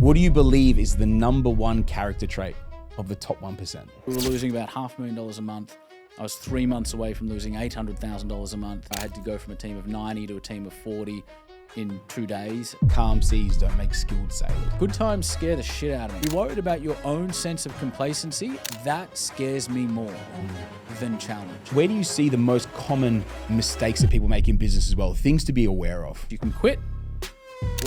What do you believe is the number one character trait of the top 1%? We were losing about $500,000 a month. I was 3 months away from losing $800,000 a month. I had to go from a team of 90 to a team of 40 in 2 days. Calm seas don't make skilled sailors. Good times scare the shit out of me. You're worried about your own sense of complacency? That scares me more than challenge. Where do you see the most common mistakes that people make in business as well? Things to be aware of. You can quit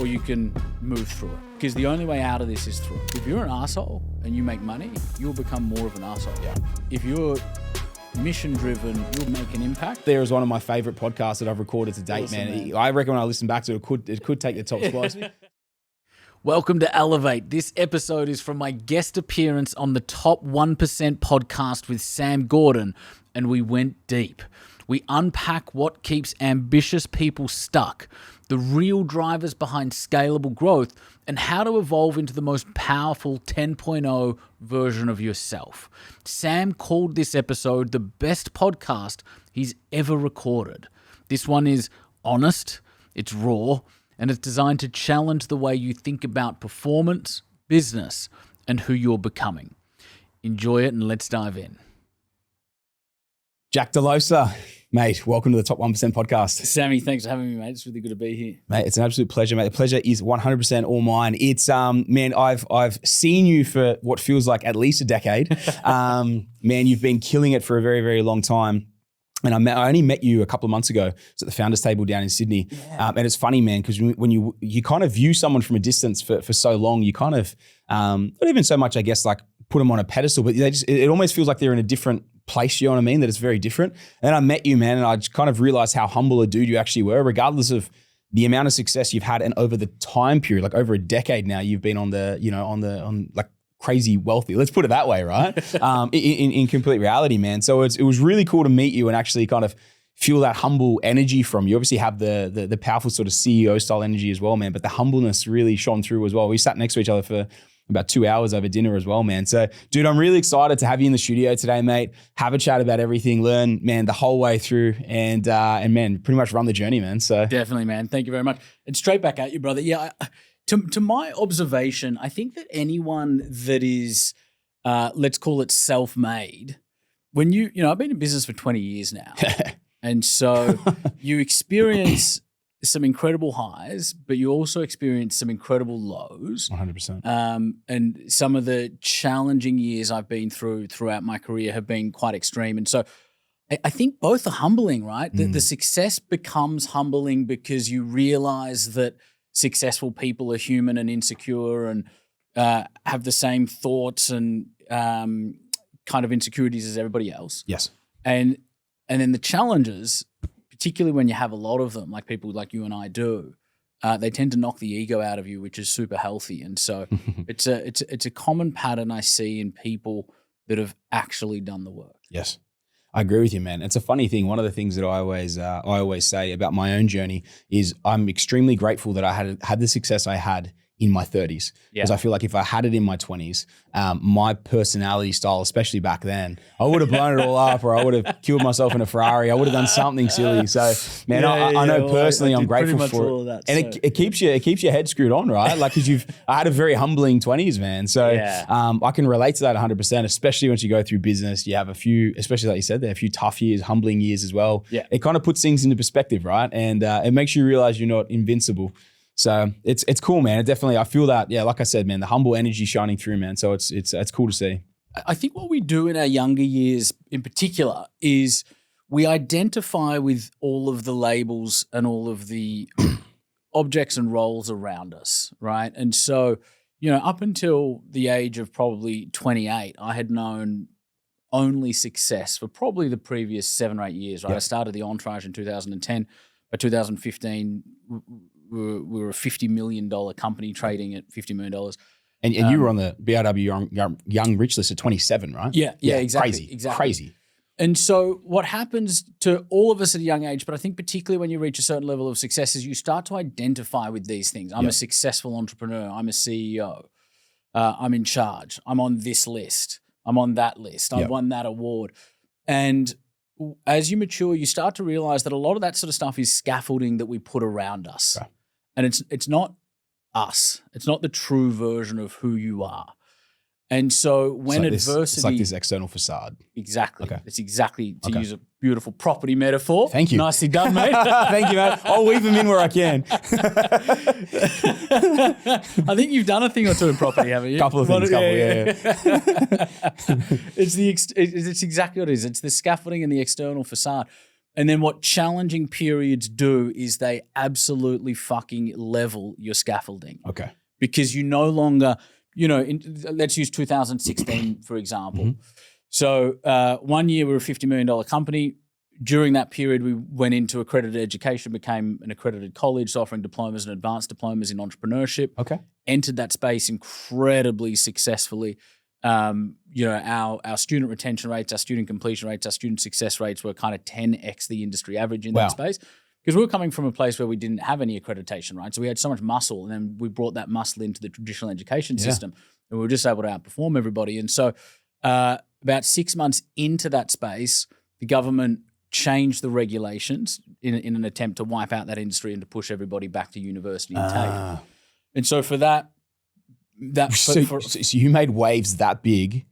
or you can move through it. Because the only way out of this is through. If you're an asshole and you make money, you'll become more of an asshole. Yeah. If you're mission driven, you'll make an impact. There is one of my favorite podcasts that I've recorded to date, Awesome, man. I reckon when I listen back to it, it could take the top spot. Welcome to Elevate. This episode is from my guest appearance on the Top 1% podcast with Sam Gordon, and we went deep. We unpack what keeps ambitious people stuck, the real drivers behind scalable growth, and how to evolve into the most powerful 10.0 version of yourself. Sam called this episode the best podcast he's ever recorded. This one is honest, it's raw, and it's designed to challenge the way you think about performance, business, and who you're becoming. Enjoy it, and let's dive in. Jack Delosa, mate, welcome to the Top 1% podcast. Sammy, thanks for having me, mate. It's really good to be here. Mate, it's an absolute pleasure, mate. The pleasure is 100% all mine. It's, man, I've seen you for what feels like at least a decade. Man, you've been killing it for a very, very long time. And I only met you a couple of months ago. It's at the Founders Table down in Sydney. Yeah. And it's funny, man, because when you kind of view someone from a distance for so long, you kind of, not even so much, I guess, like put them on a pedestal, but it almost feels like they're in a different place, you know what I mean? That it's very different. And then I met you, man, and I just kind of realized how humble a dude you actually were, regardless of the amount of success you've had and over the time period, like over a decade now, you've been on like crazy wealthy. Let's put it that way, right? In complete reality, man. So it was really cool to meet you and actually kind of feel that humble energy from you. Obviously have the powerful sort of CEO style energy as well, man, but the humbleness really shone through as well. We sat next to each other for about 2 hours over dinner as well, man. So, dude, I'm really excited to have you in the studio today, mate. Have a chat about everything, learn, man, the whole way through, and man, pretty much run the journey, man. So definitely, man. Thank you very much. And straight back at you, brother. Yeah, to my observation, I think that anyone that is, let's call it self-made, when I've been in business for 20 years now, and so you experience some incredible highs, but you also experience some incredible lows. 100%. And some of the challenging years I've been throughout my career have been quite extreme. And so I think both are humbling, right? The success becomes humbling because you realize that successful people are human and insecure and have the same thoughts and kind of insecurities as everybody else. Yes. And then the challenges, particularly when you have a lot of them, like people like you and I do, they tend to knock the ego out of you, which is super healthy. And so it's a common pattern I see in people that have actually done the work. Yes. I agree with you, man. It's a funny thing. One of the things that I always say about my own journey is I'm extremely grateful that I had the success I had in my 30s. Because I feel like if I had it in my 20s, my personality style, especially back then, I would have blown it all up, or I would have killed myself in a Ferrari. I would have done something silly. So, man, I know personally I'm grateful for it. That, and it keeps your head screwed on, right? Like, because I had a very humbling 20s, man. So I can relate to that 100%, especially once you go through business. You have a few, especially like you said there, a few tough years, humbling years as well. Yeah. It kind of puts things into perspective, right? And it makes you realize you're not invincible. So it's cool, man. I feel that, yeah, like I said, man, the humble energy shining through, man. So it's cool to see. I think what we do in our younger years in particular is we identify with all of the labels and all of the objects and roles around us, right? And so, up until the age of probably 28, I had known only success for probably the previous 7 or 8 years, right? Yep. I started the Entourage in 2010. By 2015, we were a $50 million company trading at $50 million. And you were on the BRW Young Rich list at 27, right? Yeah, exactly. Crazy. And so what happens to all of us at a young age, but I think particularly when you reach a certain level of success, is you start to identify with these things. I'm a successful entrepreneur. I'm a CEO. I'm in charge. I'm on this list. I'm on that list. I won that award. And as you mature, you start to realize that a lot of that sort of stuff is scaffolding that we put around us. Okay. And it's not us. It's not the true version of who you are. And so when adversity... It's like this external facade. Exactly. Okay. It's exactly, to use a beautiful property metaphor. Thank you. Nicely done, mate. Thank you, mate. I'll weave them in where I can. I think you've done a thing or two in property, haven't you? Couple of things, yeah. It's exactly what it is. It's the scaffolding and the external facade. And then what challenging periods do is they absolutely fucking level your scaffolding. Okay. Because you no longer, let's use 2016, for example. Mm-hmm. So 1 year we were a $50 million company. During that period, we went into accredited education, became an accredited college, offering diplomas and advanced diplomas in entrepreneurship. Okay. Entered that space incredibly successfully. Our student retention rates, our student completion rates, our student success rates were kind of 10x the industry average in that space. Because we were coming from a place where we didn't have any accreditation, right? So we had so much muscle, and then we brought that muscle into the traditional education system, and we were just able to outperform everybody. And so about 6 months into that space, the government changed the regulations in an attempt to wipe out that industry and to push everybody back to university and TAFE. And so for that, so you made waves that big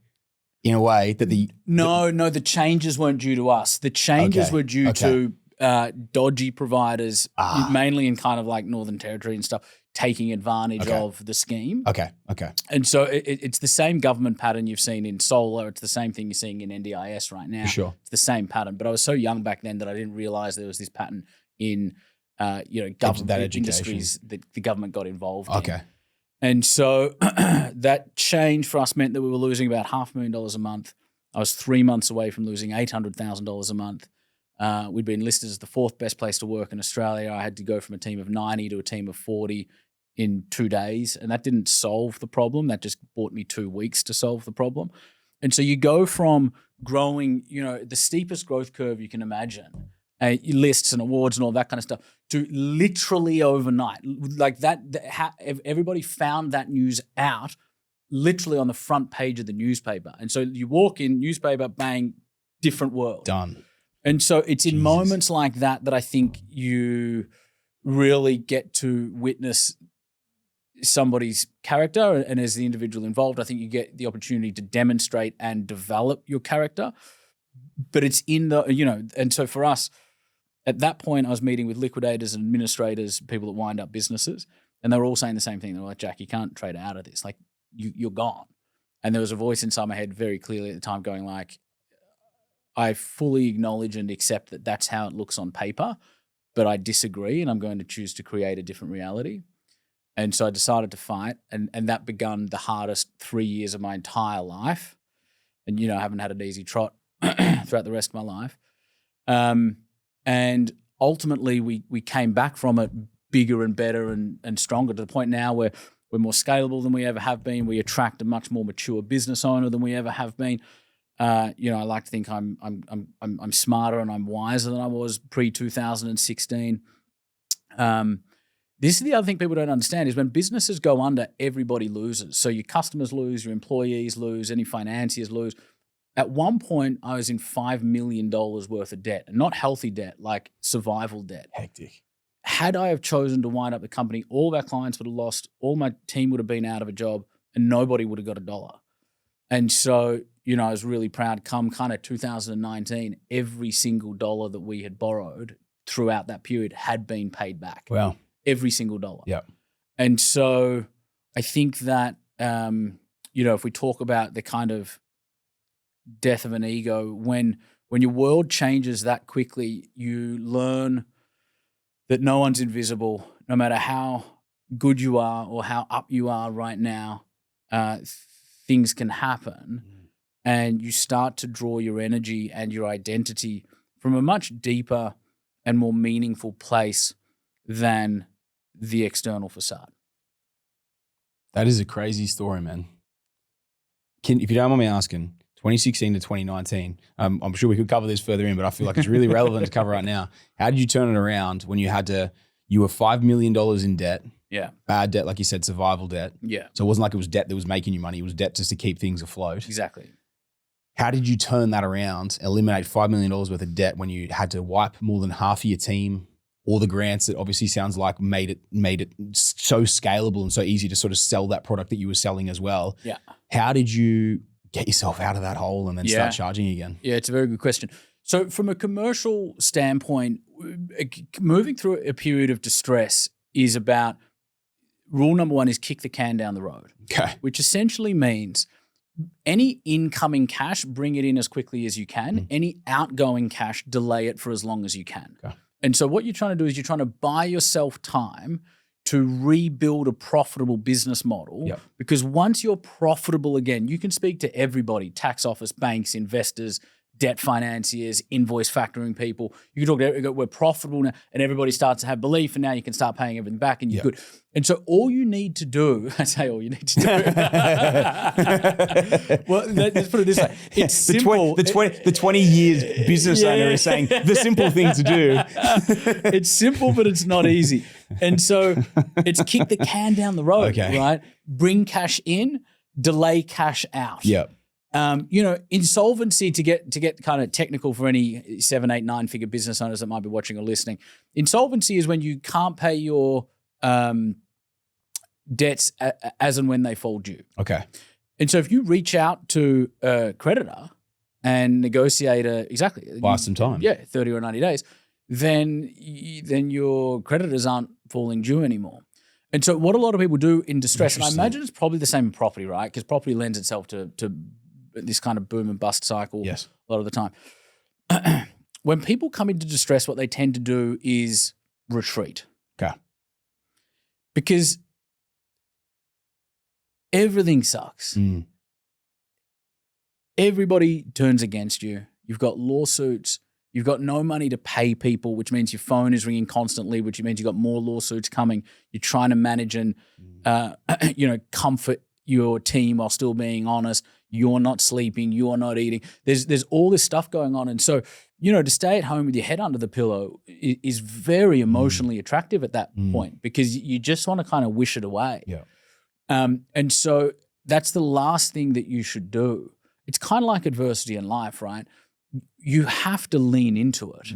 in a way that No, the changes weren't due to us. The changes were due to dodgy providers, mainly in kind of like Northern Territory and stuff, taking advantage of the scheme. Okay. And so it's the same government pattern you've seen in solar. It's the same thing you're seeing in NDIS right now. For sure. It's the same pattern. But I was so young back then that I didn't realize there was this pattern in government industries that the government got involved in. Okay. And so that change for us meant that we were losing about $500,000 a month. I was 3 months away from losing $800,000 a month. We'd been listed as the 4th best place to work in Australia. I had to go from a team of 90 to a team of 40 in 2 days. And that didn't solve the problem. That just bought me 2 weeks to solve the problem. And so you go from growing, the steepest growth curve you can imagine, lists and awards and all that kind of stuff, to literally overnight. Like everybody found that news out literally on the front page of the newspaper. And so you walk in, newspaper, bang, different world. Done. And so it's in moments like that I think you really get to witness somebody's character. And as the individual involved, I think you get the opportunity to demonstrate and develop your character. But it's in and so for us, at that point, I was meeting with liquidators and administrators, people that wind up businesses, and they were all saying the same thing. They were like, Jack, you can't trade out of this. Like, you're gone. And there was a voice inside my head very clearly at the time going like, I fully acknowledge and accept that that's how it looks on paper, but I disagree, and I'm going to choose to create a different reality. And so I decided to fight, and that begun the hardest 3 years of my entire life. And, I haven't had an easy trot throughout the rest of my life. And ultimately, we came back from it bigger and better and stronger, to the point now where we're more scalable than we ever have been. We attract a much more mature business owner than we ever have been. I like to think I'm smarter and I'm wiser than I was pre-2016. This is the other thing people don't understand is when businesses go under, everybody loses. So your customers lose, your employees lose, any financiers lose. At one point, I was in $5 million worth of debt, and not healthy debt, like survival debt. Hectic. Had I have chosen to wind up the company, all of our clients would have lost, all my team would have been out of a job, and nobody would have got a dollar. And so, I was really proud. Come kind of 2019, every single dollar that we had borrowed throughout that period had been paid back. Wow. Every single dollar. Yeah. And so I think that, if we talk about the kind of death of an ego, when your world changes that quickly, you learn that no one's invisible. No matter how good you are or how up you are right now, things can happen. And you start to draw your energy and your identity from a much deeper and more meaningful place than the external facade. That is a crazy story, man. If you don't mind me asking, 2016 to 2019, I'm sure we could cover this further in, but I feel like it's really relevant to cover right now. How did you turn it around when you were $5 million in debt? Yeah. Bad debt, like you said, survival debt. Yeah. So it wasn't like it was debt that was making you money. It was debt just to keep things afloat. Exactly. How did you turn that around, eliminate $5 million worth of debt when you had to wipe more than half of your team all the grants, it obviously sounds like made it so scalable and so easy to sort of sell that product that you were selling as well. Yeah. How did you get yourself out of that hole and then start charging again? Yeah, it's a very good question. So from a commercial standpoint, moving through a period of distress is about, rule number one is kick the can down the road. Okay. Which essentially means any incoming cash, bring it in as quickly as you can. Any outgoing cash, delay it for as long as you can. Okay. And so what you're trying to do is you're trying to buy yourself time to rebuild a profitable business model. Yep. Because once you're profitable again, you can speak to everybody, tax office, banks, investors, debt financiers, invoice factoring people. You can talk to, we're profitable now, and everybody starts to have belief, and now you can start paying everything back and you're good. And so all you need to do, I say all you need to do. Well, let's put it this way. It's simple. The 20 years business owner is saying the simple thing to do. It's simple, but it's not easy. And so it's kick the can down the road, right? Bring cash in, delay cash out. Yeah. Insolvency, to get kind of technical for any 7, 8, 9-figure business owners that might be watching or listening. Insolvency is when you can't pay your debts as and when they fall due. Okay. And so if you reach out to a creditor and negotiate buy some time. 30 or 90 days, then your creditors aren't falling due anymore. And so what a lot of people do in distress, and I imagine it's probably the same in property, right? Because property lends itself to this kind of boom and bust cycle a lot of the time. When people come into distress, what they tend to do is retreat. Okay. Because everything sucks. Everybody turns against you. You've got lawsuits. You've got no money to pay people, which means your phone is ringing constantly, which means you've got more lawsuits coming. You're trying to manage and, comfort your team while still being honest. You're not sleeping. You're not eating. There's all this stuff going on. And so, to stay at home with your head under the pillow is very emotionally attractive at that point, because you just want to kind of wish it away. Yeah. And so that's the last thing that you should do. It's kind of like adversity in life, right? You have to lean into it.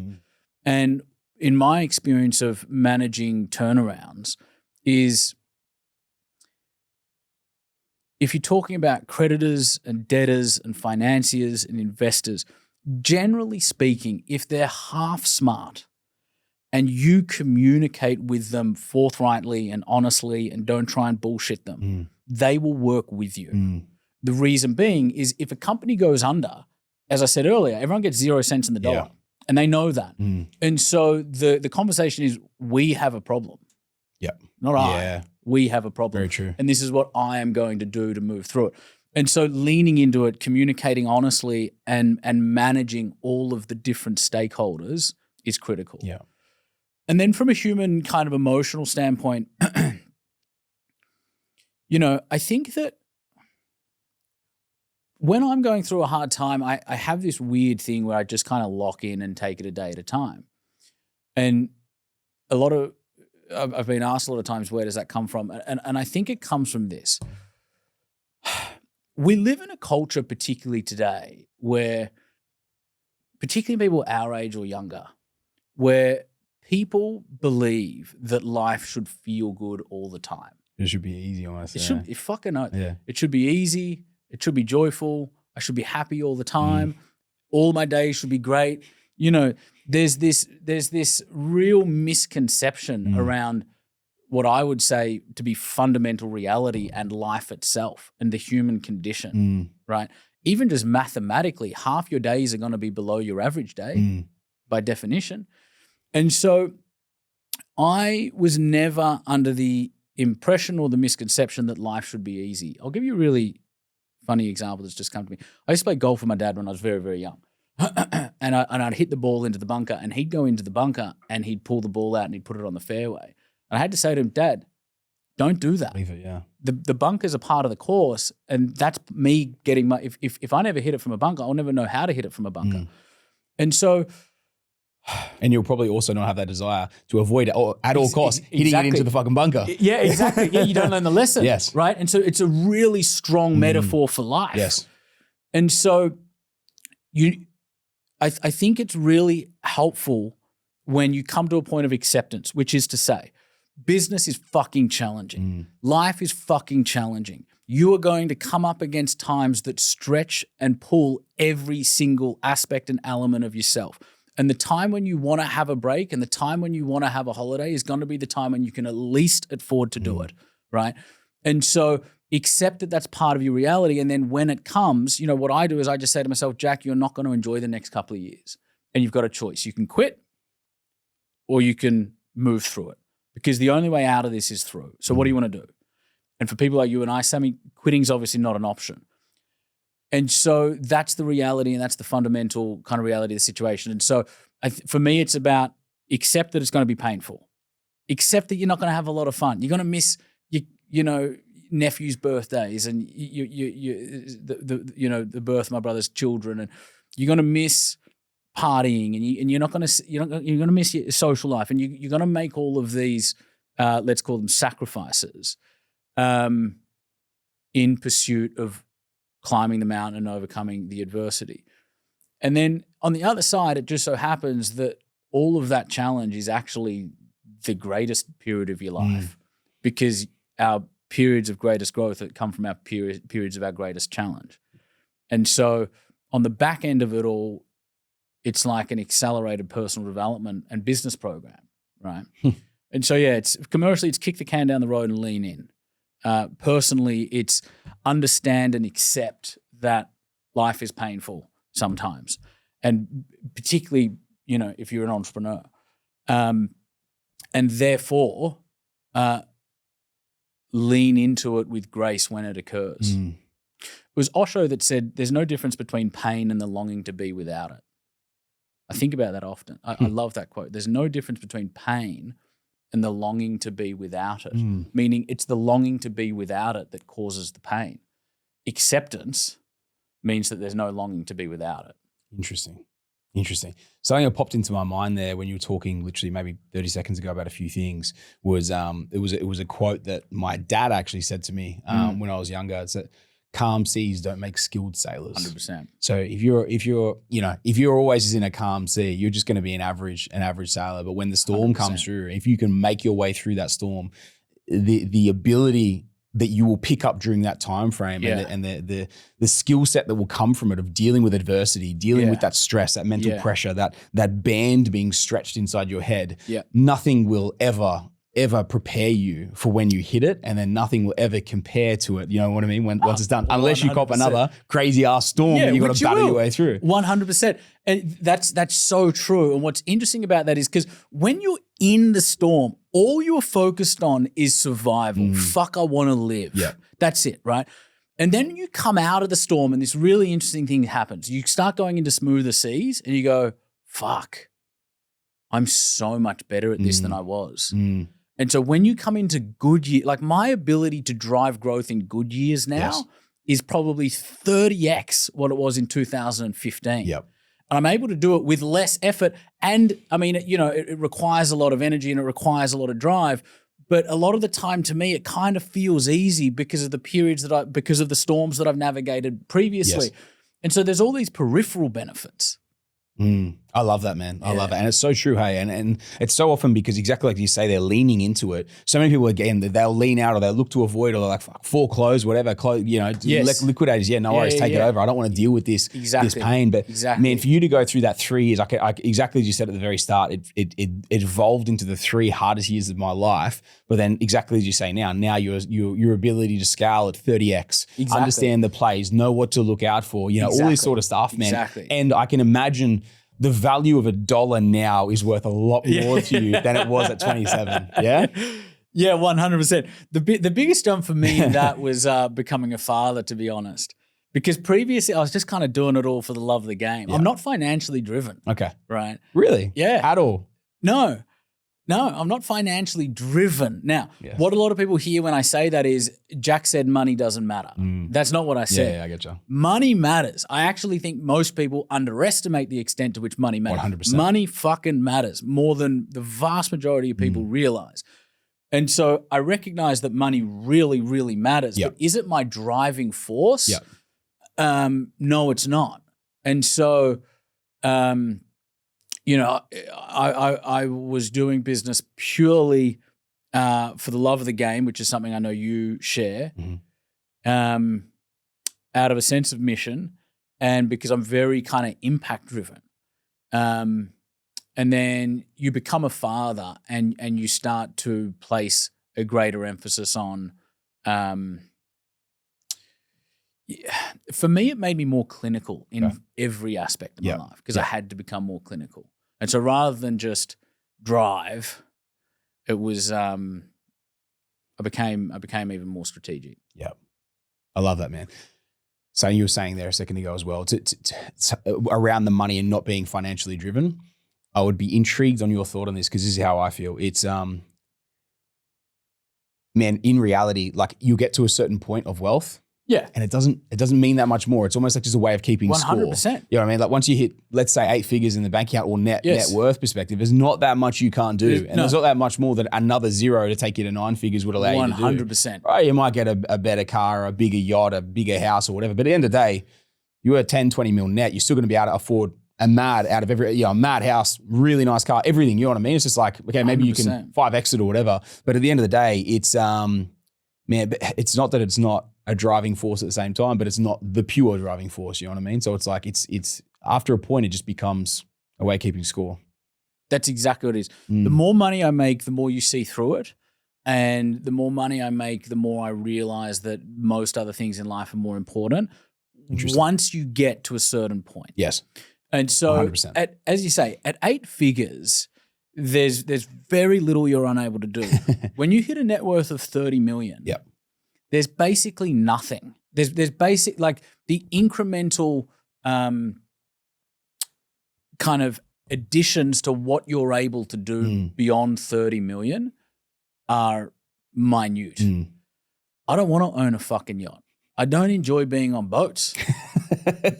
And in my experience of managing turnarounds is, if you're talking about creditors and debtors and financiers and investors, generally speaking, if they're half smart and you communicate with them forthrightly and honestly and don't try and bullshit them, they will work with you. The reason being is, if a company goes under, as I said earlier, everyone gets 0 cents in the dollar, and they know that. And so the conversation is, we have a problem. Yeah. Not I. We have a problem. Very true. And this is what I am going to do to move through it. And so leaning into it, communicating honestly, and managing all of the different stakeholders is critical. Yeah. And then from a human kind of emotional standpoint, I think that when I'm going through a hard time, I have this weird thing where I just kind of lock in and take it a day at a time. And I've been asked a lot of times, where does that come from? And I think it comes from this. We live in a culture, particularly today, where, particularly people our age or younger, where people believe that life should feel good all the time. It should be easy, almost. It should. It fucking know. Yeah. It should be easy. It should be joyful. I should be happy all the time. All my days should be great. There's this real misconception around what I would say to be fundamental reality and life itself and the human condition, right? Even just mathematically, half your days are going to be below your average day by definition. And so I was never under the impression or the misconception that life should be easy. I'll give you a really funny example that's just come to me. I used to play golf with my dad when I was very, very young. and I'd hit the ball into the bunker, and he'd go into the bunker and he'd pull the ball out and he'd put it on the fairway. And I had to say to him, Dad, don't do that. Leave it, yeah. The bunker's a part of the course, and that's me getting my – if I never hit it from a bunker, I'll never know how to hit it from a bunker. And so – and you'll probably also not have that desire to avoid it at all costs, hitting it into the fucking bunker. Yeah, exactly. Yeah, you don't learn the lesson. Yes. Right? And so it's a really strong metaphor for life. Yes. And so I think it's really helpful when you come to a point of acceptance, which is to say, business is fucking challenging. Life is fucking challenging. You are going to come up against times that stretch and pull every single aspect and element of yourself. And the time when you want to have a break and the time when you want to have a holiday is going to be the time when you can at least afford to do it, right? And so accept that that's part of your reality. And then when it comes, what I do is I just say to myself, Jack, you're not going to enjoy the next couple of years. And you've got a choice. You can quit or you can move through it, because the only way out of this is through. So what do you want to do? And for people like you and I, Sammy, quitting's obviously not an option. And so that's the reality, and that's the fundamental kind of reality of the situation. And so for me, it's about accept that it's going to be painful. Accept that you're not going to have a lot of fun. You're going to miss your nephew's birthdays and the birth of my brother's children, and you're going to miss partying, and you're going to miss your social life, and you're going to make all of these let's call them sacrifices in pursuit of climbing the mountain and overcoming the adversity. And then on the other side, it just so happens that all of that challenge is actually the greatest period of your life, because our periods of greatest growth come from our periods of our greatest challenge. And so on the back end of it all, it's like an accelerated personal development and business program, right? And so, it's commercially, it's kick the can down the road and lean in. Personally, it's understand and accept that life is painful sometimes. And particularly, if you're an entrepreneur. And therefore, lean into it with grace when it occurs. It was Osho that said, there's no difference between pain and the longing to be without it. I think about that often. I love that quote. There's no difference between pain and the longing to be without it, meaning it's the longing to be without it that causes the pain. Acceptance means that there's no longing to be without it. Interesting. Something that popped into my mind there when you were talking literally maybe 30 seconds ago about a few things was it was a quote that my dad actually said to me when I was younger. It's that calm seas don't make skilled sailors. 100%. So if you're always in a calm sea, you're just going to be an average sailor. But when the storm 100%. comes through, if you can make your way through that storm, the ability that you will pick up during that time frame and the skill set that will come from it of dealing with adversity, dealing with that stress, that mental pressure, that band being stretched inside your head, nothing will ever prepare you for when you hit it, and then nothing will ever compare to it. You know what I mean? Once it's done, unless you cop another crazy ass storm that you got to battle your way through. 100%. And that's so true. And what's interesting about that is because when you're in the storm, all you're focused on is survival. Fuck, I want to live. Yeah. That's it, right? And then you come out of the storm and this really interesting thing happens. You start going into smoother seas and you go, fuck, I'm so much better at this than I was. And so when you come into good years, like my ability to drive growth in good years now is probably 30x what it was in 2015. Yep. And I'm able to do it with less effort. And I mean, it requires a lot of energy and it requires a lot of drive. But a lot of the time to me, it kind of feels easy because of the because of the storms that I've navigated previously. Yes. And so there's all these peripheral benefits. I love that, man. I love it. And it's so true, hey. And it's so often because exactly like you say, they're leaning into it. So many people, again, they'll lean out or they'll look to avoid, or they're like, fuck, foreclose, whatever, liquidators, no worries, take it over. I don't want to deal with this pain. But man, for you to go through that 3 years, exactly as you said at the very start, it evolved into the 3 hardest years of my life. But then exactly as you say now your ability to scale at 30x, understand the plays, know what to look out for, all this sort of stuff, man. Exactly. And I can imagine the value of $1 now is worth a lot more to you than it was at 27. Yeah? Yeah, 100%. The biggest jump for me in that was becoming a father, to be honest. Because previously I was just kind of doing it all for the love of the game. Yeah. I'm not financially driven. Okay. Right? Really? Yeah. At all? No, I'm not financially driven. Now, what a lot of people hear when I say that is, Jack said money doesn't matter. That's not what I said. Yeah, I get you. Money matters. I actually think most people underestimate the extent to which money matters. 100%. Money fucking matters more than the vast majority of people realize. And so I recognize that money really, really matters. But is it my driving force? No, it's not. And so, I was doing business purely for the love of the game, which is something I know you share, out of a sense of mission, and because I'm very kind of impact driven. And then you become a father, and you start to place a greater emphasis on. For me, it made me more clinical in every aspect of my life because I had to become more clinical. And so rather than just drive, it was I became even more strategic. Yeah, I love that, man. So you were saying there a second ago as well, to around the money and not being financially driven. I would be intrigued on your thought on this because this is how I feel. It's man, in reality, like you get to a certain point of wealth. Yeah. And it doesn't mean that much more. It's almost like just a way of keeping 100%. Score. You know what I mean? Like once you hit, let's say 8 figures in the bank account or net worth perspective, there's not that much you can't do. There's not that much more that another 0 to take you to 9 figures would allow you to do. 100%. Right? You might get a better car, a bigger yacht, a bigger house or whatever. But at the end of the day, you are 10, 20 mil net. You're still going to be able to afford a mad house, really nice car, everything. You know what I mean? It's just like, okay, maybe 100%. You can 5X it or whatever. But at the end of the day, it's, man, it's not that it's not a driving force at the same time, but it's not the pure driving force. You know what I mean? So it's like, it's after a point, it just becomes a way of keeping score. That's exactly what it is. The more money I make, the more you see through it. And the more money I make, the more I realize that most other things in life are more important once you get to a certain point. Yes. And so, 100%. As you say, at 8 figures, there's very little you're unable to do. When you hit a net worth of 30 million, there's basically nothing. There's basic, like the incremental kind of additions to what you're able to do beyond 30 million are minute. I don't want to own a fucking yacht. I don't enjoy being on boats,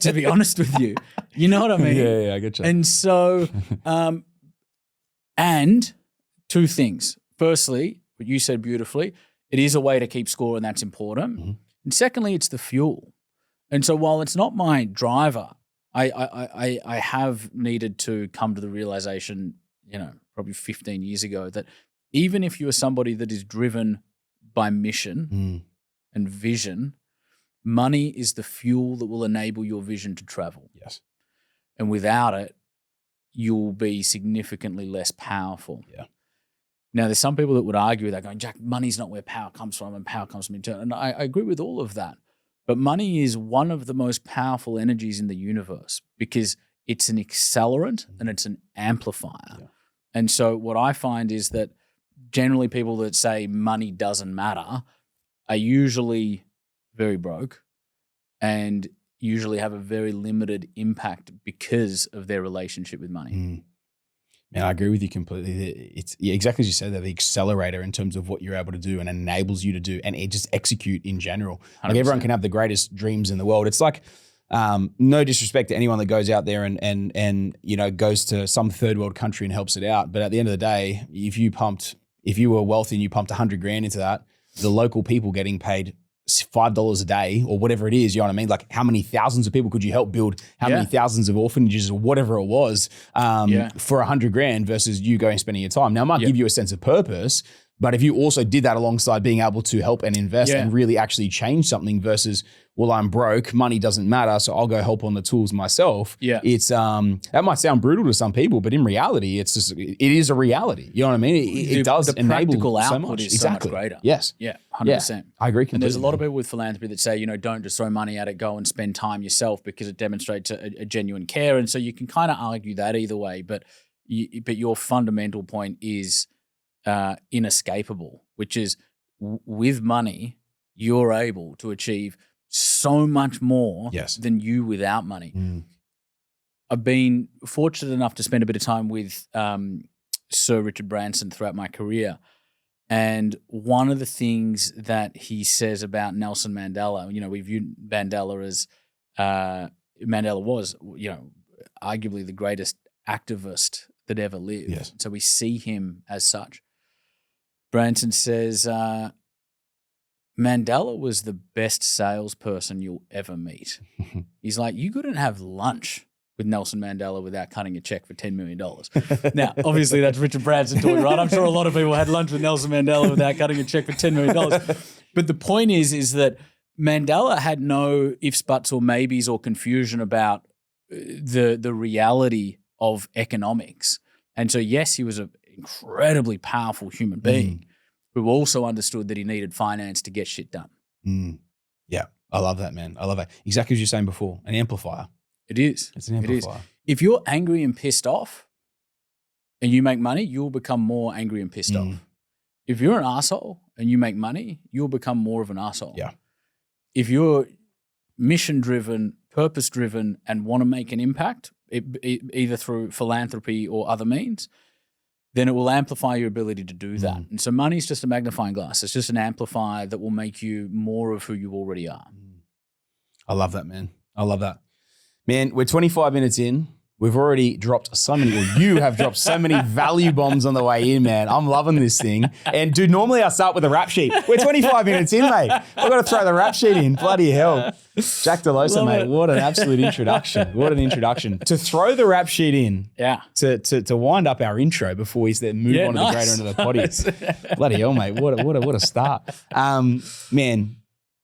to be honest with you. You know what I mean? Yeah, I get you. And so, and 2 things. Firstly, what you said beautifully, it is a way to keep score and that's important. And secondly, it's the fuel. And so while it's not my driver, I have needed to come to the realization, probably 15 years ago that even if you are somebody that is driven by mission and vision, money is the fuel that will enable your vision to travel. Yes. And without it, you'll be significantly less powerful. Yeah. Now, there's some people that would argue with that, going, Jack, money's not where power comes from and power comes from internal. And I agree with all of that. But money is one of the most powerful energies in the universe because it's an accelerant and it's an amplifier. Yeah. And so what I find is that generally people that say money doesn't matter are usually very broke and usually have a very limited impact because of their relationship with money. Man, I agree with you completely. It's exactly as you said, that the accelerator in terms of what you're able to do and enables you to do and just execute in general. 100%. Like everyone can have the greatest dreams in the world. It's like, no disrespect to anyone that goes out there and goes to some third world country and helps it out. But at the end of the day, if you were wealthy and you pumped 100 grand into that, the local people getting paid $5 a day or whatever it is, you know what I mean? Like how many thousands of people could you help build? How many thousands of orphanages or whatever it was for 100 grand versus you going and spending your time? Now it might give you a sense of purpose, but if you also did that alongside being able to help and invest and really actually change something versus, well, I'm broke, money doesn't matter, so I'll go help on the tools myself. Yeah. It's that might sound brutal to some people, but in reality, it is a reality. You know what I mean? It does enable practical output so much. Is so much greater. Yes. Yeah, 100%. Yeah, I agree completely. And there's a lot of people with philanthropy that say, don't just throw money at it, go and spend time yourself because it demonstrates a genuine care. And so you can kind of argue that either way, but your fundamental point is inescapable, which is with money, you're able to achieve so much more than you without money. I've been fortunate enough to spend a bit of time with Sir Richard Branson throughout my career. And one of the things that he says about Nelson Mandela, we view Mandela as, Mandela was, arguably the greatest activist that ever lived. Yes. So we see him as such. Branson says, Mandela was the best salesperson you'll ever meet. He's like, you couldn't have lunch with Nelson Mandela without cutting a check for $10 million. Now, obviously, that's Richard Branson talking, right? I'm sure a lot of people had lunch with Nelson Mandela without cutting a check for $10 million. But the point is that Mandela had no ifs, buts, or maybes or confusion about the reality of economics. And so, yes, he was an incredibly powerful human being who also understood that he needed finance to get shit done. Yeah, I love that, man. I love that. Exactly as you were saying before, an amplifier. It is. It's an amplifier. It is. If you're angry and pissed off and you make money, you'll become more angry and pissed off. If you're an asshole and you make money, you'll become more of an asshole. Yeah. If you're mission-driven, purpose-driven, and want to make an impact, either through philanthropy or other means, then it will amplify your ability to do that. And so money is just a magnifying glass. It's just an amplifier that will make you more of who you already are. I love that, man. I love that. Man, we're 25 minutes in. We've already dropped so many, or you have dropped so many value bombs on the way in, man. I'm loving this thing. And dude, normally I start with a rap sheet. We're 25 minutes in, mate. I've got to throw the rap sheet in. Bloody hell. Jack Delosa, mate. What an absolute introduction. What an introduction. To throw the rap sheet in, to wind up our intro before we move on to the greater end of the potty. Bloody hell, mate. What a start. Man,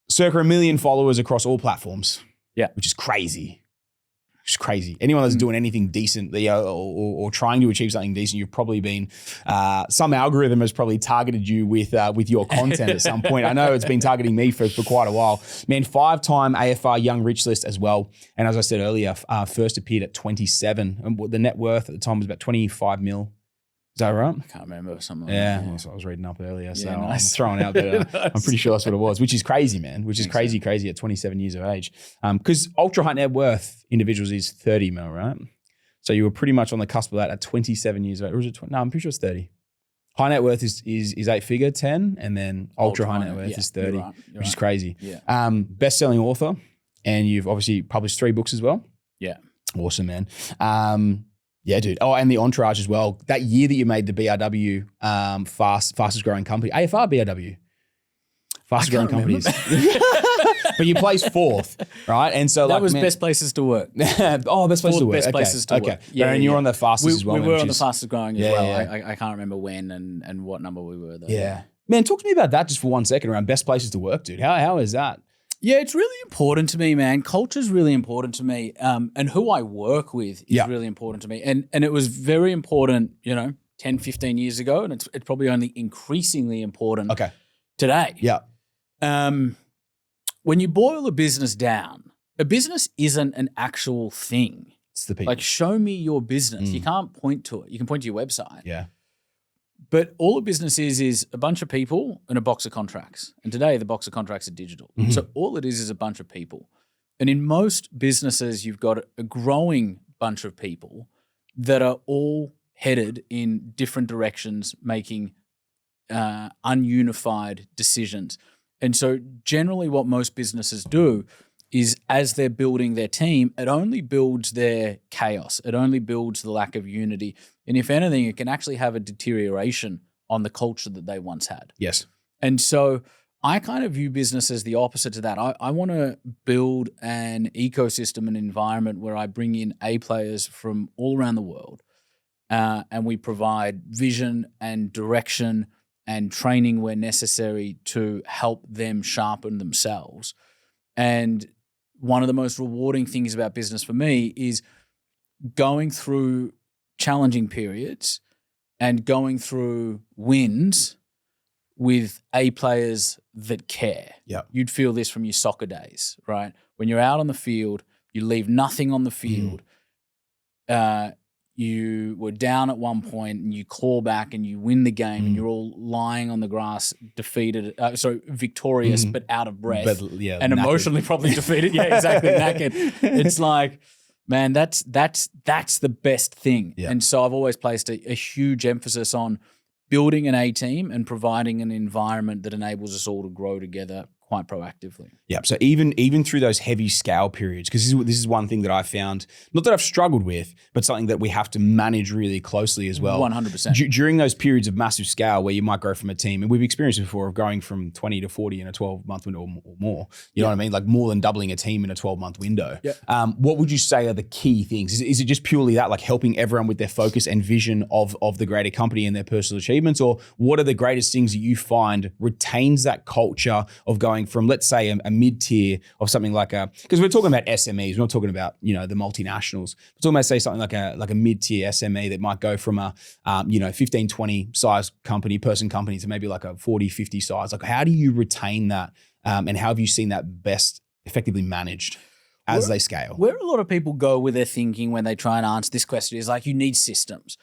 circa 1 million followers across all platforms. Yeah. Which is crazy. It's crazy. Anyone that's doing anything decent or trying to achieve something decent, you've probably been, some algorithm has probably targeted you with your content at some point. I know it's been targeting me for quite a while. Man, 5-time AFR Young Rich List as well. And as I said earlier, first appeared at 27. And the net worth at the time was about 25 mil. Is that right? I can't remember something. Yeah, that's what I was reading up earlier. So nice. I'm throwing out there. I'm pretty sure that's what it was, which is crazy, man. Which is crazy at 27 years of age. Because ultra high net worth individuals is 30 mil, right? So you were pretty much on the cusp of that at 27 years of age. Or was it 20? No, I'm pretty sure it's 30. High net worth is 8-figure, 10, and then ultra high net worth is 30, which is crazy. Yeah. Best-selling author, and you've obviously published 3 books as well. Yeah. Awesome, man. Yeah, dude. Oh, and the Entourage as well. That year that you made the BRW fastest growing company, AFR BRW, fastest growing companies. But you placed 4th, right? And so that was best places to work. Best places to work. Best places to work. Okay. Yeah, and you're on the fastest as well. We were on the fastest growing as well. Yeah. I can't remember when and what number we were though. Yeah. Man, talk to me about that just for 1 second around best places to work, dude. How is that? Yeah, it's really important to me, man. Culture is really important to me. And who I work with is really important to me. And it was very important, 10, 15 years ago. And it's probably only increasingly important today. Yeah. When you boil a business down, a business isn't an actual thing. It's the people. Like, show me your business. You can't point to it. You can point to your website. Yeah. But all a business is a bunch of people and a box of contracts. And today the box of contracts are digital. So all it is a bunch of people. And in most businesses, you've got a growing bunch of people that are all headed in different directions, making ununified decisions. And so generally what most businesses do is as they're building their team, it only builds their chaos. It only builds the lack of unity. And if anything, it can actually have a deterioration on the culture that they once had. Yes. And so I kind of view business as the opposite to that. I want to build an ecosystem, an environment where I bring in A players from all around the world, and we provide vision and direction and training where necessary to help them sharpen themselves. And one of the most rewarding things about business for me is going through challenging periods and going through wins with A players that care. Yeah. You'd feel this from your soccer days, right? When you're out on the field, you leave nothing on the field. You were down at one point and you claw back and you win the game and you're all lying on the grass, defeated, victorious, but out of breath and knackered. Emotionally probably defeated. Yeah, exactly. Knackered. It's like, man, that's the best thing. Yeah. And so I've always placed a huge emphasis on building an A team and providing an environment that enables us all to grow together quite proactively. Yeah. So even through those heavy scale periods, because this is one thing that I found, not that I've struggled with, but something that we have to manage really closely as well. 100%. During those periods of massive scale where you might grow from a team, and we've experienced before of going from 20 to 40 in a 12-month window or more. You know what I mean? Like more than doubling a team in a 12-month window. Yeah. What would you say are the key things? Is it just purely that, like helping everyone with their focus and vision of the greater company and their personal achievements? Or what are the greatest things that you find retains that culture of going from, let's say, a mid-tier of something like because we're talking about SMEs, we're not talking about, the multinationals. We're talking about, say, something like a mid-tier SME that might go from a 15, 20 size person company to maybe like a 40, 50 size. Like, how do you retain that? And how have you seen that best effectively managed as they scale? Where a lot of people go with their thinking when they try and answer this question is like, you need systems.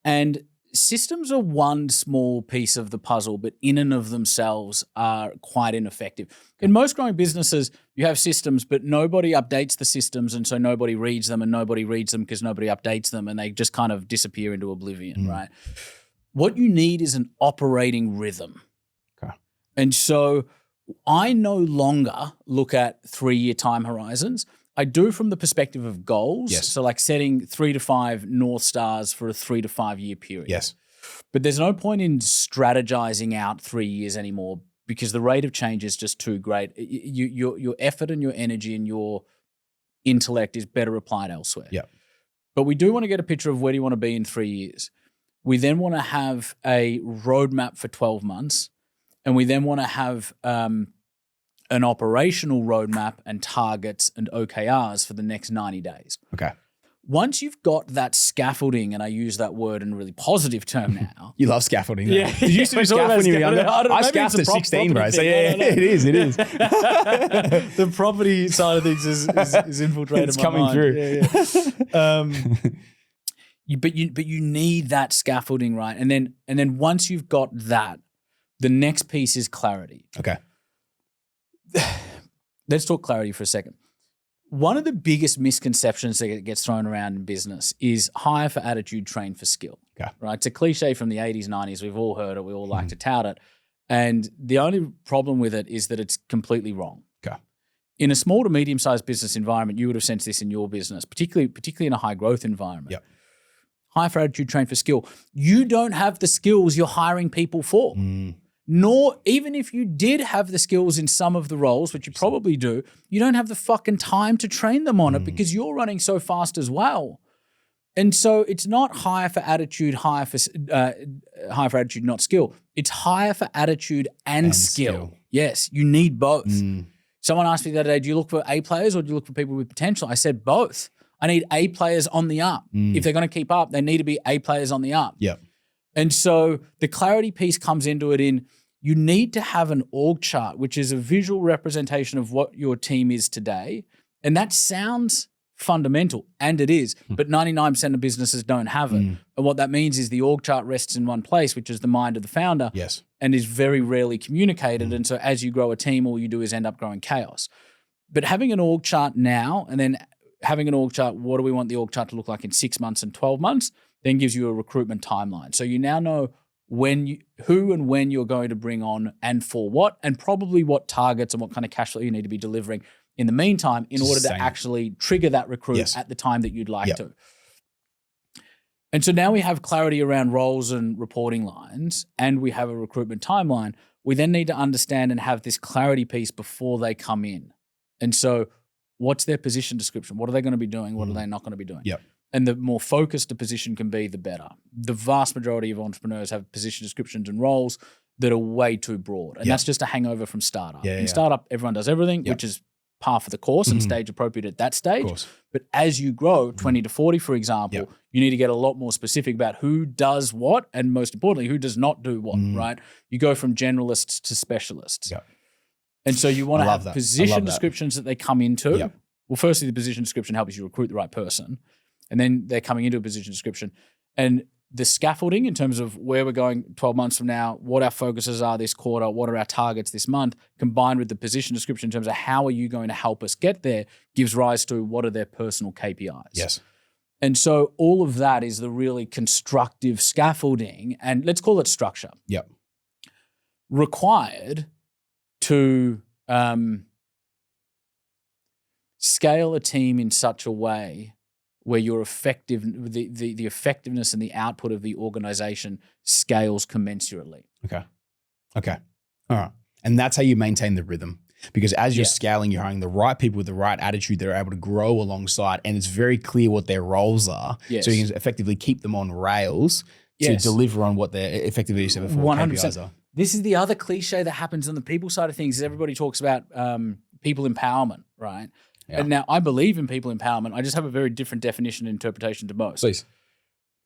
And systems are one small piece of the puzzle, but in and of themselves are quite ineffective. In most growing businesses, you have systems, but nobody updates the systems, and so nobody reads them, and nobody reads them because nobody updates them, and they just kind of disappear into oblivion, right? What you need is an operating rhythm. Okay. And so I no longer look at 3-year time horizons. I do from the perspective of goals. Yes. So like setting 3 to 5 North Stars for a 3 to 5 year period. Yes. But there's no point in strategizing out 3 years anymore because the rate of change is just too great. Your effort and your energy and your intellect is better applied elsewhere. Yeah. But we do want to get a picture of where do you want to be in 3 years. We then want to have a roadmap for 12 months. And we then want to have an operational roadmap and targets and OKRs for the next 90 days. Okay. Once you've got that scaffolding, and I use that word in a really positive term now. You love scaffolding. Yeah. Did you used to do scaffolding when you were younger? I maybe scaffed it's at a 16, bro. So thing. yeah, it is. The property side of things is infiltrated It's my coming mind. through. Yeah. But you need that scaffolding, right? And then once you've got that, the next piece is clarity. Okay. Let's talk clarity for a second. One of the biggest misconceptions that gets thrown around in business is hire for attitude, train for skill. Okay. Right? It's a cliche from the 80s, 90s. We've all heard it. We all like to tout it. And the only problem with it is that it's completely wrong. Okay. In a small to medium-sized business environment, you would have sensed this in your business, particularly in a high-growth environment. Yep. Hire for attitude, train for skill. You don't have the skills you're hiring people for. Nor, even if you did have the skills in some of the roles, which you probably do, you don't have the fucking time to train them on it because you're running so fast as well. And so it's not hire for attitude, hire for attitude, not skill. It's hire for attitude and skill. Yes, you need both. Someone asked me the other day, do you look for A players or do you look for people with potential? I said both. I need A players on the up. If they're going to keep up, they need to be A players on the up. Yep. And so the clarity piece comes into it in you need to have an org chart, which is a visual representation of what your team is today. And that sounds fundamental, and it is, but 99% of businesses don't have it. And what that means is the org chart rests in one place, which is the mind of the founder, Yes. and is very rarely communicated. And so as you grow a team, all you do is end up growing chaos. But having an org chart now, and then having an org chart, what do we want the org chart to look like in 6 months and 12 months, then gives you a recruitment timeline. So you now know who and when you're going to bring on and for what, and probably what targets and what kind of cash flow you need to be delivering in the meantime in order to actually trigger that recruit at the time that you'd like to. And so now we have clarity around roles and reporting lines, and we have a recruitment timeline. We then need to understand and have this clarity piece before they come in. And so what's their position description? What are they going to be doing? What are they not going to be doing? Yep. And the more focused a position can be, the better. The vast majority of entrepreneurs have position descriptions and roles that are way too broad. And that's just a hangover from startup. In startup, everyone does everything, which is par for the course and stage appropriate at that stage. But as you grow 20 to 40, for example, you need to get a lot more specific about who does what, and most importantly, who does not do what, right? You go from generalists to specialists. And so you want to have position descriptions that they come into. Well, firstly, the position description helps you recruit the right person. And then they're coming into a position description. And the scaffolding in terms of where we're going 12 months from now, what our focuses are this quarter, what are our targets this month, combined with the position description in terms of how are you going to help us get there, gives rise to what are their personal KPIs. Yes. And so all of that is the really constructive scaffolding, and let's call it structure. Yep. Required to scale a team in such a way where your the effectiveness and the output of the organization scales commensurately. Okay. All right. And that's how you maintain the rhythm. Because as you're scaling, you're hiring the right people with the right attitude that are able to grow alongside, and it's very clear what their roles are. Yes. So you can effectively keep them on rails to deliver on what their effectively 100%. KPIs are. This is the other cliche that happens on the people side of things. Is everybody talks about people empowerment, right? Yeah. And now I believe in people empowerment. I just have a very different definition and interpretation to most. Please.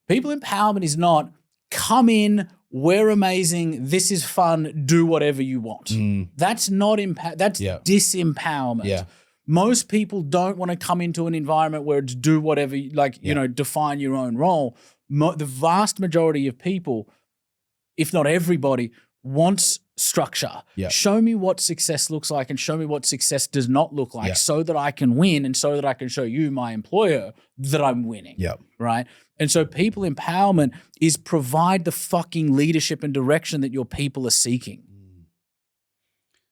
People empowerment is not come in, we're amazing, this is fun, do whatever you want. That's not that's disempowerment. Yeah. Most people don't want to come into an environment where it's do whatever, define your own role. The vast majority of people, if not everybody, wants structure. Yeah. Show me what success looks like and show me what success does not look like so that I can win and so that I can show you, my employer, that I'm winning. Yep. Right? And so people empowerment is provide the fucking leadership and direction that your people are seeking.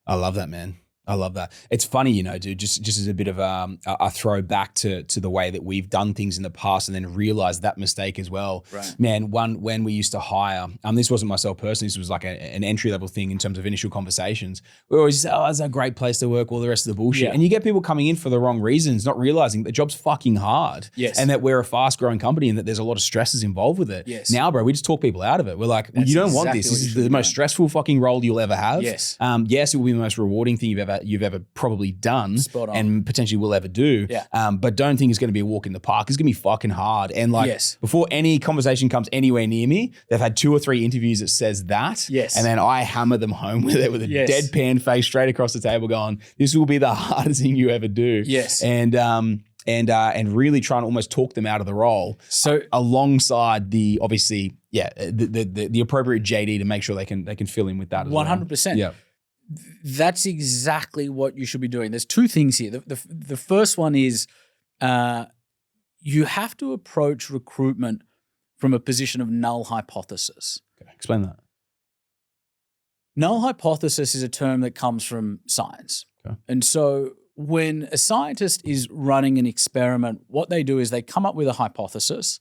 I love that, man. I love that. It's funny, dude, just as a bit of a throwback to the way that we've done things in the past and then realized that mistake as well. Right. Man, when we used to hire, this wasn't myself personally, this was like an entry-level thing in terms of initial conversations. We always say, it's a great place to work, all the rest of the bullshit. Yeah. And you get people coming in for the wrong reasons, not realizing the job's fucking hard. Yes. And that we're a fast-growing company and that there's a lot of stresses involved with it. Yes. Now, bro, we just talk people out of it. We're like, you don't want this. This is the most stressful fucking role you'll ever have. Yes. Yes, it will be the most rewarding thing you've ever probably done and potentially will ever do. Yeah. But don't think it's going to be a walk in the park. It's going to be fucking hard. And before any conversation comes anywhere near me, they've had 2 or 3 interviews that says that. Yes. And then I hammer them home with it with a deadpan face straight across the table going, this will be the hardest thing you ever do. Yes. And really try and almost talk them out of the role. So alongside the obviously, the appropriate JD to make sure they can fill in with that as 100%. Well. Yeah. That's exactly what you should be doing. There's 2 things here. The first one is you have to approach recruitment from a position of null hypothesis. Okay. Explain that. Null hypothesis is a term that comes from science. Okay. And so when a scientist is running an experiment, what they do is they come up with a hypothesis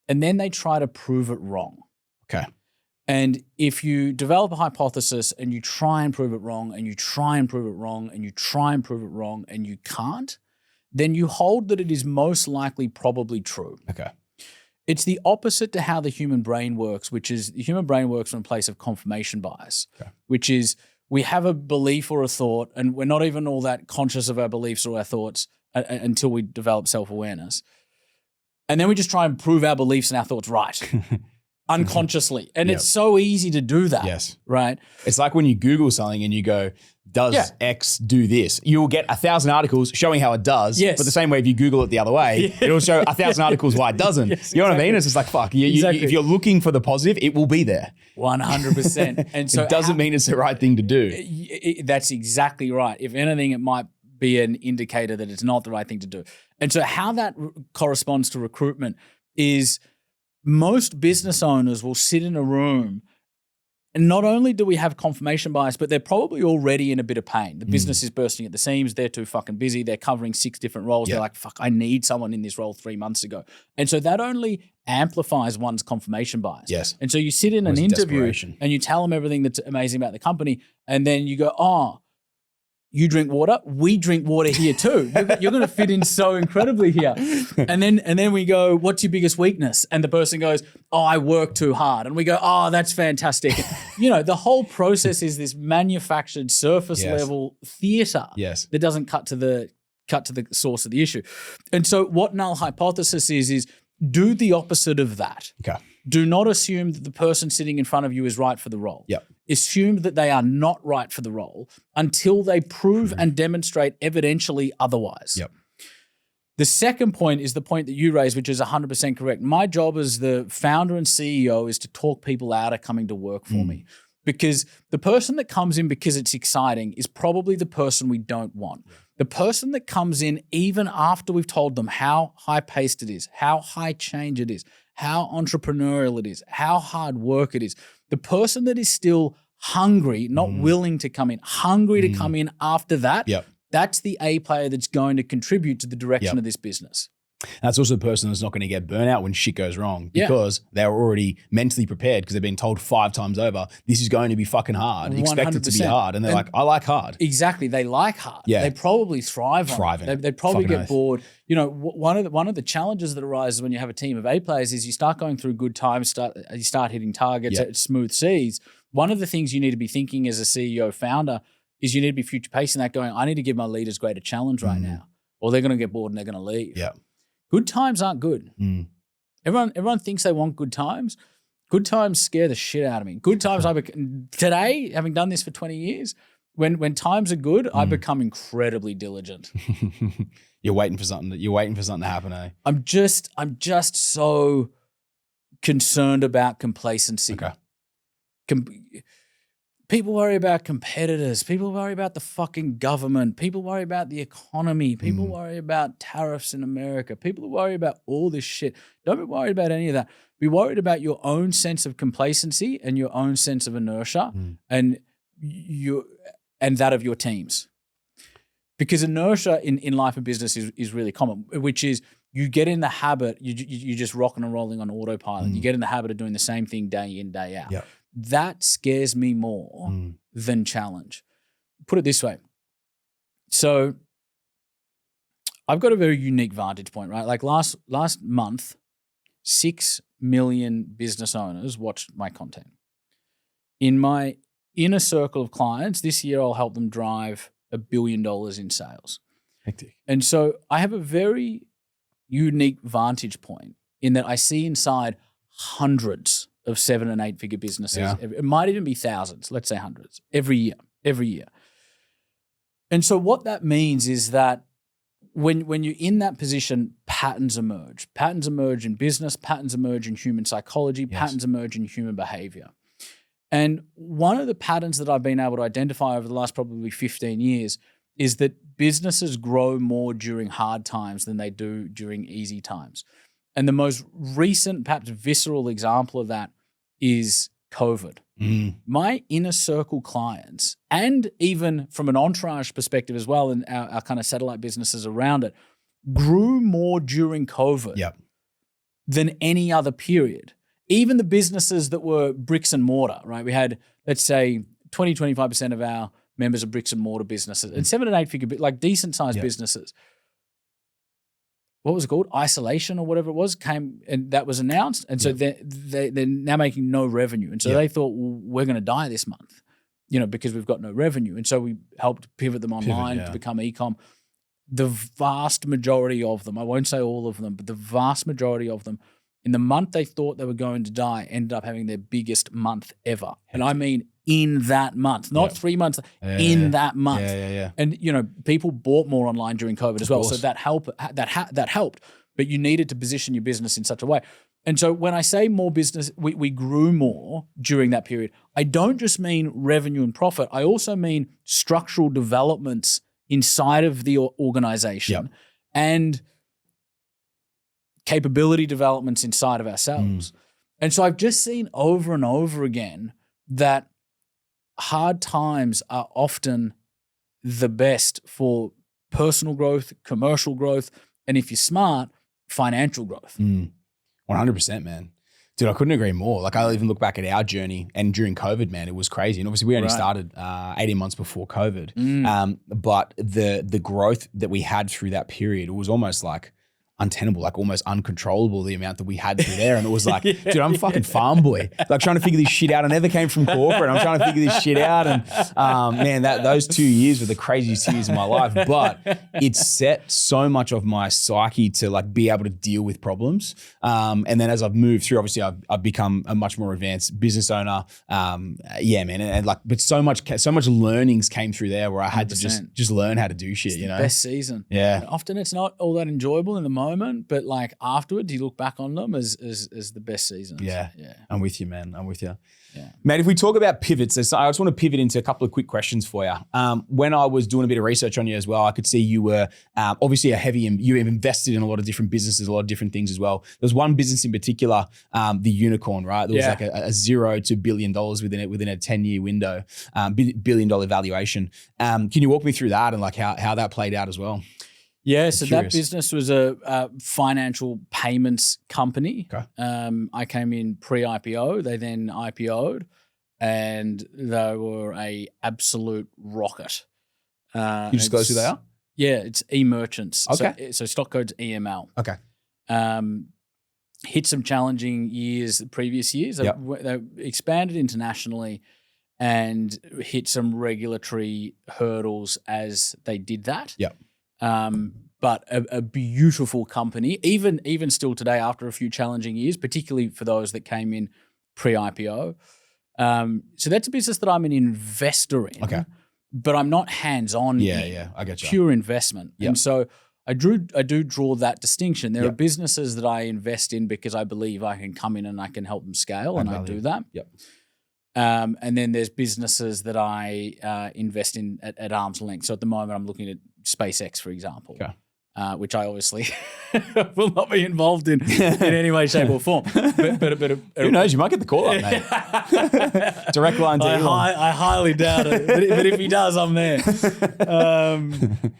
and then they try to prove it wrong. Okay. And if you develop a hypothesis and you try and prove it wrong and you try and prove it wrong and you try and prove it wrong and you can't, then you hold that it is most likely probably true. Okay. It's the opposite to how the human brain works, which is the human brain works from a place of confirmation bias, which is we have a belief or a thought and we're not even all that conscious of our beliefs or our thoughts until we develop self-awareness. And then we just try and prove our beliefs and our thoughts right. Unconsciously. And it's so easy to do that. Yes. Right? It's like when you Google something and you go, does X do this? You will get 1,000 articles showing how it does. Yes. But the same way if you Google it the other way, it'll show 1,000 articles why it doesn't. Yes, you know what I mean? It's just like, fuck. If you're looking for the positive, it will be there. 100%. And so it doesn't mean it's the right thing to do. That's exactly right. If anything, it might be an indicator that it's not the right thing to do. And so how that corresponds to recruitment is most business owners will sit in a room and not only do we have confirmation bias, but they're probably already in a bit of pain. The business is bursting at the seams. They're too fucking busy. They're covering 6 different roles. They're like, fuck, I need someone in this role 3 months ago. And so that only amplifies one's confirmation bias. Yes. And so you sit in an interview and you tell them everything that's amazing about the company. And then you go, you drink water, we drink water here too. You're going to fit in so incredibly here. And then we go, what's your biggest weakness? And the person goes, I work too hard. And we go, that's fantastic. The whole process is this manufactured surface level theater that doesn't cut to the source of the issue. And so what null hypothesis is do the opposite of that. Okay. Do not assume that the person sitting in front of you is right for the role. Yep. Assume that they are not right for the role until they prove and demonstrate evidentially otherwise. Yep. The second point is the point that you raised, which is 100% correct. My job as the founder and CEO is to talk people out of coming to work for me. Because the person that comes in because it's exciting is probably the person we don't want. The person that comes in even after we've told them how high-paced it is, how high change it is, how entrepreneurial it is, how hard work it is, the person that is still hungry, not willing to come in, hungry to come in after that That's the A player that's going to contribute to the direction of this business. That's also the person that's not going to get burnout when shit goes wrong because they're already mentally prepared because they've been told 5 times over, this is going to be fucking hard. Expect it to be hard. And they're like, I like hard. Exactly. They like hard. Yeah. They probably thrive on it. They probably Fucking get oath. bored. You know, one of the challenges that arises when you have a team of A players is you start going through good times, you start hitting targets at smooth seas. One of the things you need to be thinking as a CEO founder is you need to be future pacing that going, I need to give my leaders greater challenge right now, or they're going to get bored and they're going to leave. Yeah. Good times aren't good. Everyone thinks they want good times. Good times scare the shit out of me. Good times, today, having done this for 20 years, when times are good, I become incredibly diligent. You're waiting for something to happen, eh? I'm just so concerned about complacency. Okay. People worry about competitors. People worry about the fucking government. People worry about the economy. People worry about tariffs in America. People worry about all this shit. Don't be worried about any of that. Be worried about your own sense of complacency and your own sense of inertia and that of your teams. Because inertia in life and business is really common, which is you get in the habit, you just rocking and rolling on autopilot. You get in the habit of doing the same thing day in, day out. Yep. That scares me more than challenge. Put it this way. So I've got a very unique vantage point, right? Like last month, 6 million business owners watched my content. In my inner circle of clients, this year I'll help them drive $1 billion in sales. Hectic. And so I have a very unique vantage point in that I see inside hundreds of 7- and 8-figure businesses. Yeah. It might even be thousands, let's say hundreds, every year. And so what that means is that when you're in that position, patterns emerge. Patterns emerge in business, patterns emerge in human psychology, patterns emerge in human behavior. And one of the patterns that I've been able to identify over the last probably 15 years is that businesses grow more during hard times than they do during easy times. And the most recent, perhaps visceral example of that is COVID. My inner circle clients, and even from an Entourage perspective as well, and our kind of satellite businesses around it, grew more during COVID than any other period. Even the businesses that were bricks and mortar, right? We had, let's say, 20-25% of our members are bricks and mortar businesses, and 7- and 8-figure, like decent sized businesses. What was it called? Isolation or whatever it was came, and that was announced. And so they're now making no revenue. And so they thought, well, we're going to die this month, because we've got no revenue. And so we helped pivot them online to become e-com. The vast majority of them, I won't say all of them, but the vast majority of them, in the month they thought they were going to die, ended up having their biggest month ever. And I mean in that month, not 3 months, that month. And, people bought more online during COVID as well. So that helped, but you needed to position your business in such a way. And so when I say more business, we grew more during that period. I don't just mean revenue and profit. I also mean structural developments inside of the organization and capability developments inside of ourselves. And so I've just seen over and over again that hard times are often the best for personal growth, commercial growth, and if you're smart, financial growth. 100%, man. Dude, I couldn't agree more. Like I even look back at our journey and during COVID, man, it was crazy. And obviously we only started 18 months before COVID. But the growth that we had through that period, it was almost like untenable, like almost uncontrollable, the amount that we had through there. And it was like, dude, I'm a fucking farm boy, like trying to figure this shit out. I never came from corporate. I'm trying to figure this shit out. And man, those 2 years were the craziest years of my life, but it set so much of my psyche to like be able to deal with problems. And then as I've moved through, obviously I've become a much more advanced business owner. Man. And like, but so much learnings came through there where I had 100%. to just learn how to do shit, Best season. Yeah. And often it's not all that enjoyable in the moment. moment, but like afterwards, you look back on them as the best seasons. Yeah. I'm with you, man. I'm with you. Yeah. Mate, if we talk about pivots, I just want to pivot into a couple of quick questions for you. When I was doing a bit of research on you as well, I could see you were obviously you have invested in a lot of different businesses, a lot of different things as well. There's one business in particular, the unicorn, right? There was like a $0 to $1 billion within a 10-year window, $1 billion valuation. Can you walk me through that and like how that played out as well? Yeah, so that business was a financial payments company. Okay. I came in pre-IPO. They then IPO'd, and they were a absolute rocket. Can you disclose who they are? Yeah, it's e-merchants. Okay. So stock code's EML. Okay. Hit some challenging years the previous years. They expanded internationally and hit some regulatory hurdles as they did that. Yep. But a beautiful company, even still today after a few challenging years, particularly for those that came in pre-IPO. So that's a business that I'm an investor in, but I'm not hands-on. Yeah, I get you. Pure investment. Yep. And so I do draw that distinction. There are businesses that I invest in because I believe I can come in and I can help them scale, and I do that. Yep. And then there's businesses that I invest in at arm's length. So at the moment, I'm looking at SpaceX, for example, which I obviously will not be involved in any way, shape, or form. But who knows? You might get the call up, mate. Direct line to Elon. I highly doubt it. But if he does, I'm there.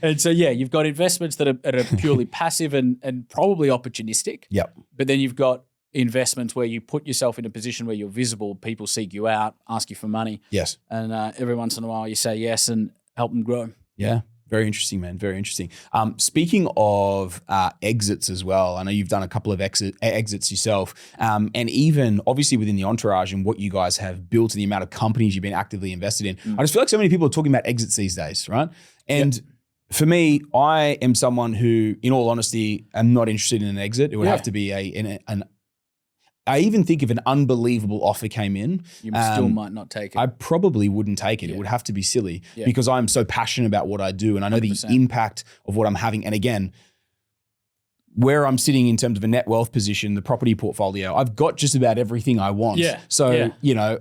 And so, you've got investments that are purely passive and probably opportunistic. Yep. But then you've got investments where you put yourself in a position where you're visible, people seek you out, ask you for money. Yes. And every once in a while you say yes and help them grow. Yeah. Very interesting, man. Very interesting. Speaking of exits as well, I know you've done a couple of exits yourself, and even obviously within the Entourage and what you guys have built and the amount of companies you've been actively invested in. I just feel like so many people are talking about exits these days, right? And for me, I am someone who, in all honesty, am not interested in an exit. It would have to be I even think if an unbelievable offer came in, you still might not take it. I probably wouldn't take it. It would have to be silly because I'm so passionate about what I do and I know 100%. The impact of what I'm having. And again, where I'm sitting in terms of a net wealth position, the property portfolio, I've got just about everything I want. Yeah. So, you know,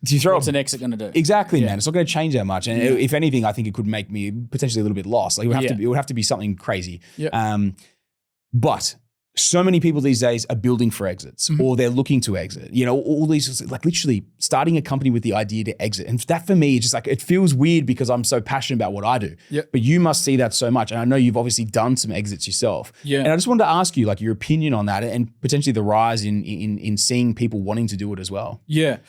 do you throw what's an exit going to do? Exactly, man. It's not going to change that much. And if anything, I think it could make me potentially a little bit lost. Like it would have to be something crazy. Yeah. But so many people these days are building for exits or they're looking to exit. You know, all these, like literally starting a company with the idea to exit. And that for me, just like, it feels weird because I'm so passionate about what I do. Yep. But you must see that so much. And I know you've obviously done some exits yourself. Yeah. And I just wanted to ask you like your opinion on that and potentially the rise in seeing people wanting to do it as well. Yeah.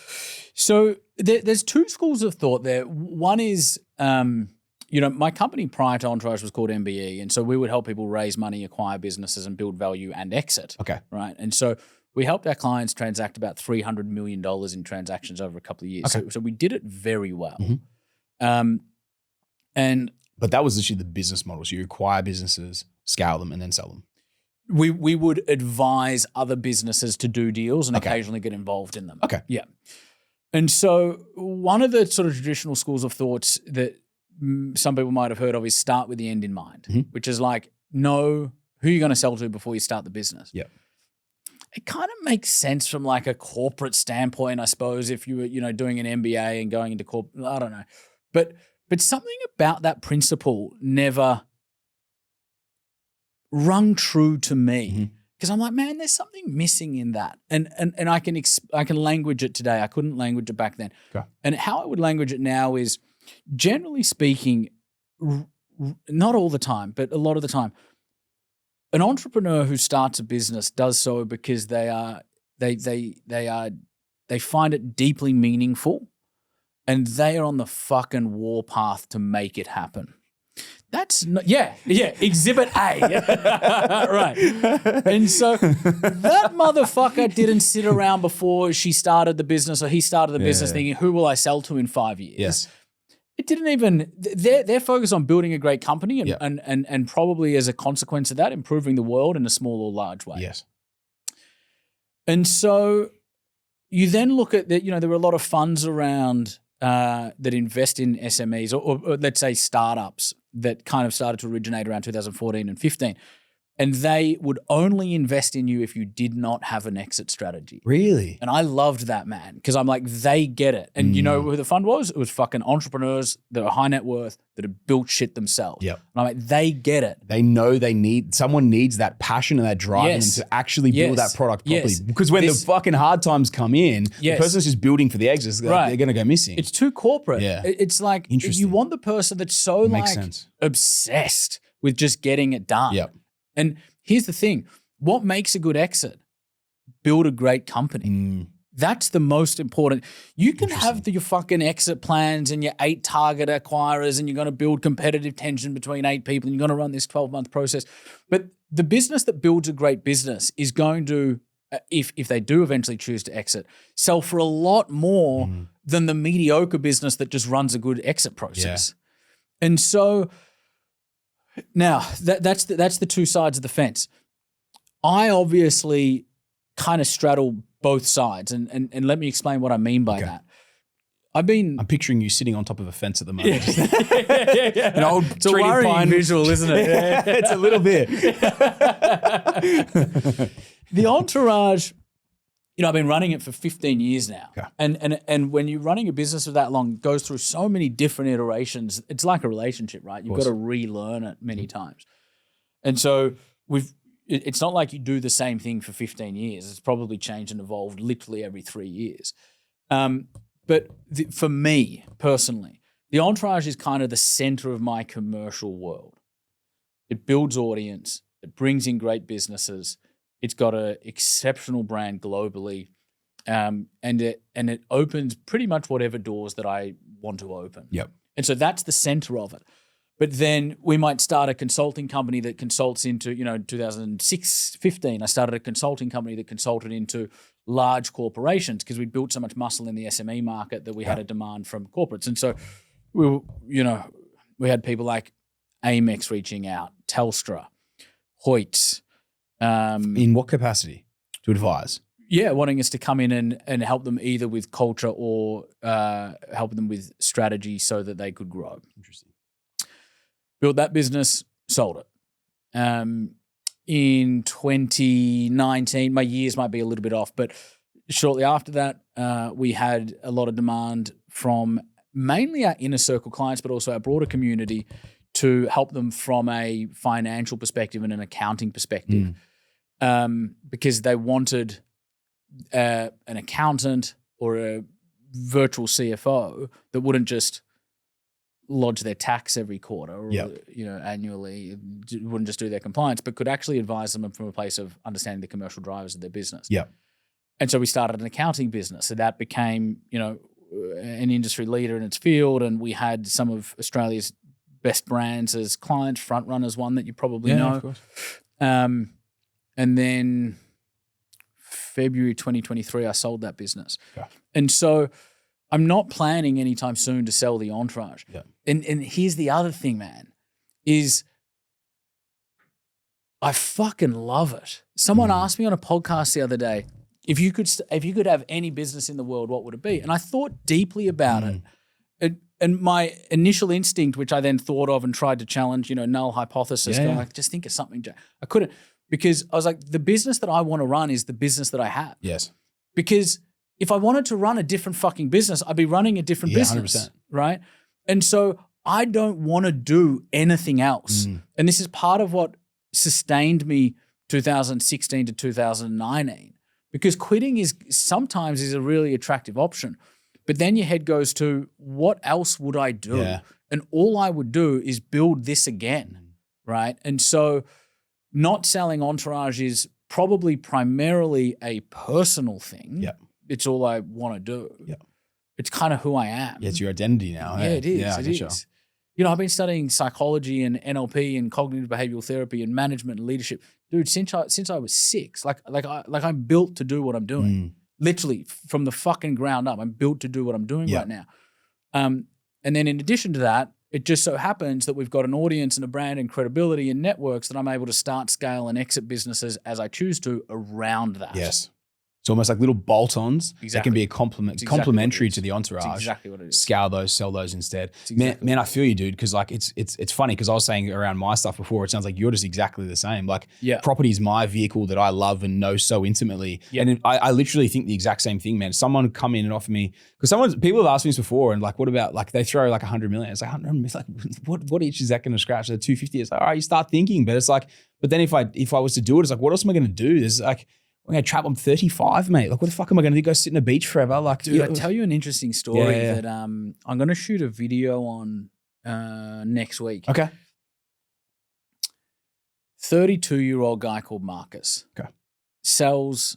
So there's two schools of thought there. One is, my company prior to Entourage was called MBE. And so we would help people raise money, acquire businesses and build value and exit. Okay. Right. And so we helped our clients transact about $300 million in transactions over a couple of years. Okay. So we did it very well. But that was literally the business model. So you acquire businesses, scale them and then sell them. We would advise other businesses to do deals and occasionally get involved in them. Okay. Yeah. And so one of the sort of traditional schools of thoughts that some people might have heard of is start with the end in mind, which is like know who you're going to sell to before you start the business. Yeah. It kind of makes sense from like a corporate standpoint, I suppose, if you were, doing an MBA and going into corporate, I don't know. But something about that principle never rung true to me because I'm like, man, there's something missing in that. And I can language it today. I couldn't language it back then. Okay. And how I would language it now is, generally speaking, not all the time, but a lot of the time, an entrepreneur who starts a business does so because they find it deeply meaningful and they are on the fucking warpath to make it happen. That's not, exhibit A. Right. And so that motherfucker didn't sit around before she started the business or he started the business thinking, who will I sell to in 5 years? Yes. It didn't even, they're focused on building a great company and probably as a consequence of that, improving the world in a small or large way. Yes. And so you then look at that, there were a lot of funds around that invest in SMEs or let's say startups that kind of started to originate around 2014 and 15. And they would only invest in you if you did not have an exit strategy. Really? And I loved that, man, because I'm like, they get it. And you know who the fund was? It was fucking entrepreneurs that are high net worth that have built shit themselves. Yep. And I'm like, they get it. They know someone needs that passion and that drive in them to actually build that product properly. Because when the fucking hard times come in, the person's just building for the exits. They're going to go missing. It's too corporate. Yeah. It's like, you want the person that's so obsessed with just getting it done. Yep. And here's the thing. What makes a good exit? Build a great company. That's the most important. You can have your fucking exit plans and your 8 target acquirers and you're going to build competitive tension between 8 people and you're going to run this 12-month process. But the business that builds a great business is going to, if they do eventually choose to exit, sell for a lot more than the mediocre business that just runs a good exit process. Yeah. And so now that's the two sides of the fence. I obviously kind of straddle both sides, and let me explain what I mean by that. I'm picturing you sitting on top of a fence at the moment. Yeah. An old it's 3D a worrying pine visual, isn't it? Yeah, it's a little bit. The Entourage, I've been running it for 15 years now. Okay. And when you're running a business for that long, it goes through so many different iterations. It's like a relationship, right? You've got to relearn it many times. And so it's not like you do the same thing for 15 years. It's probably changed and evolved literally every 3 years. But for me personally, the Entourage is kind of the center of my commercial world. It builds audience. It brings in great businesses. It's got an exceptional brand globally, and it opens pretty much whatever doors that I want to open. Yep. And so that's the center of it. But then we might start a consulting company that consults into, 2015, I started a consulting company that consulted into large corporations because we'd built so much muscle in the SME market that we had a demand from corporates. And so we had people like Amex reaching out, Telstra, Hoyts. In what capacity? To advise? Yeah, wanting us to come in and help them either with culture or help them with strategy so that they could grow. Interesting. Built that business, sold it. In 2019, my years might be a little bit off, but shortly after that, we had a lot of demand from mainly our inner circle clients, but also our broader community to help them from a financial perspective and an accounting perspective. Because they wanted an accountant or a virtual CFO that wouldn't just lodge their tax every quarter or annually, wouldn't just do their compliance, but could actually advise them from a place of understanding the commercial drivers of their business. Yeah. And so we started an accounting business. So that became, an industry leader in its field, and we had some of Australia's best brands as clients. Frontrunner's one that you probably know. Of course. And then February 2023, I sold that business. Okay. And so I'm not planning anytime soon to sell the Entourage. Yeah. And here's the other thing, man, is I fucking love it. Someone asked me on a podcast the other day, if you could have any business in the world, what would it be? And I thought deeply about it. And my initial instinct, which I then thought of and tried to challenge, null hypothesis, going like, just think of something. I couldn't, because I was like, the business that I want to run is the business that I have. Yes. Because if I wanted to run a different fucking business, I'd be running a different business, 100%. right? And so I don't want to do anything else. And this is part of what sustained me 2016 to 2019, because quitting sometimes is a really attractive option. But then your head goes to, what else would I do? Yeah. And all I would do is build this again, right? And so not selling Entourage is probably primarily a personal thing. Yeah. It's all I want to do. Yeah. It's kind of who I am. Yeah, it's your identity now. Yeah, it is. Yeah, it is. I've been studying psychology and NLP and cognitive behavioral therapy and management and leadership, dude, since I was 6. Like I'm built to do what I'm doing. Literally from the fucking ground up. I'm built to do what I'm doing right now. And then in addition to that, it just so happens that we've got an audience and a brand and credibility and networks that I'm able to start, scale, and exit businesses as I choose to around that. Yes. It's almost like little bolt-ons that Exactly. can be a complementary what it to the It's Entourage. exactly what it is. Scale those, sell those instead. exactly Man, I feel you, dude, because like it's funny because I was saying around my stuff before, it sounds like you're just exactly the same. Like property is my vehicle that I love and know so intimately. And I literally think the exact same thing, man. Someone come in and offer me, because people have asked me this before, and like, what about like they throw like 100 million? It's like 100 million, it's like what itch is that going to scratch? The 250. It's like, all right, you start thinking, but it's like, but then if I was to do it, it's like, what else am I going to do? There's like, I'm going to trap. I'm 35, mate. Like, what the fuck am I going to do? Go sit on a beach forever? Like, dude, I tell you an interesting story that I'm going to shoot a video on next week. Okay. 32-year-old guy called Marcus. Okay. Sells.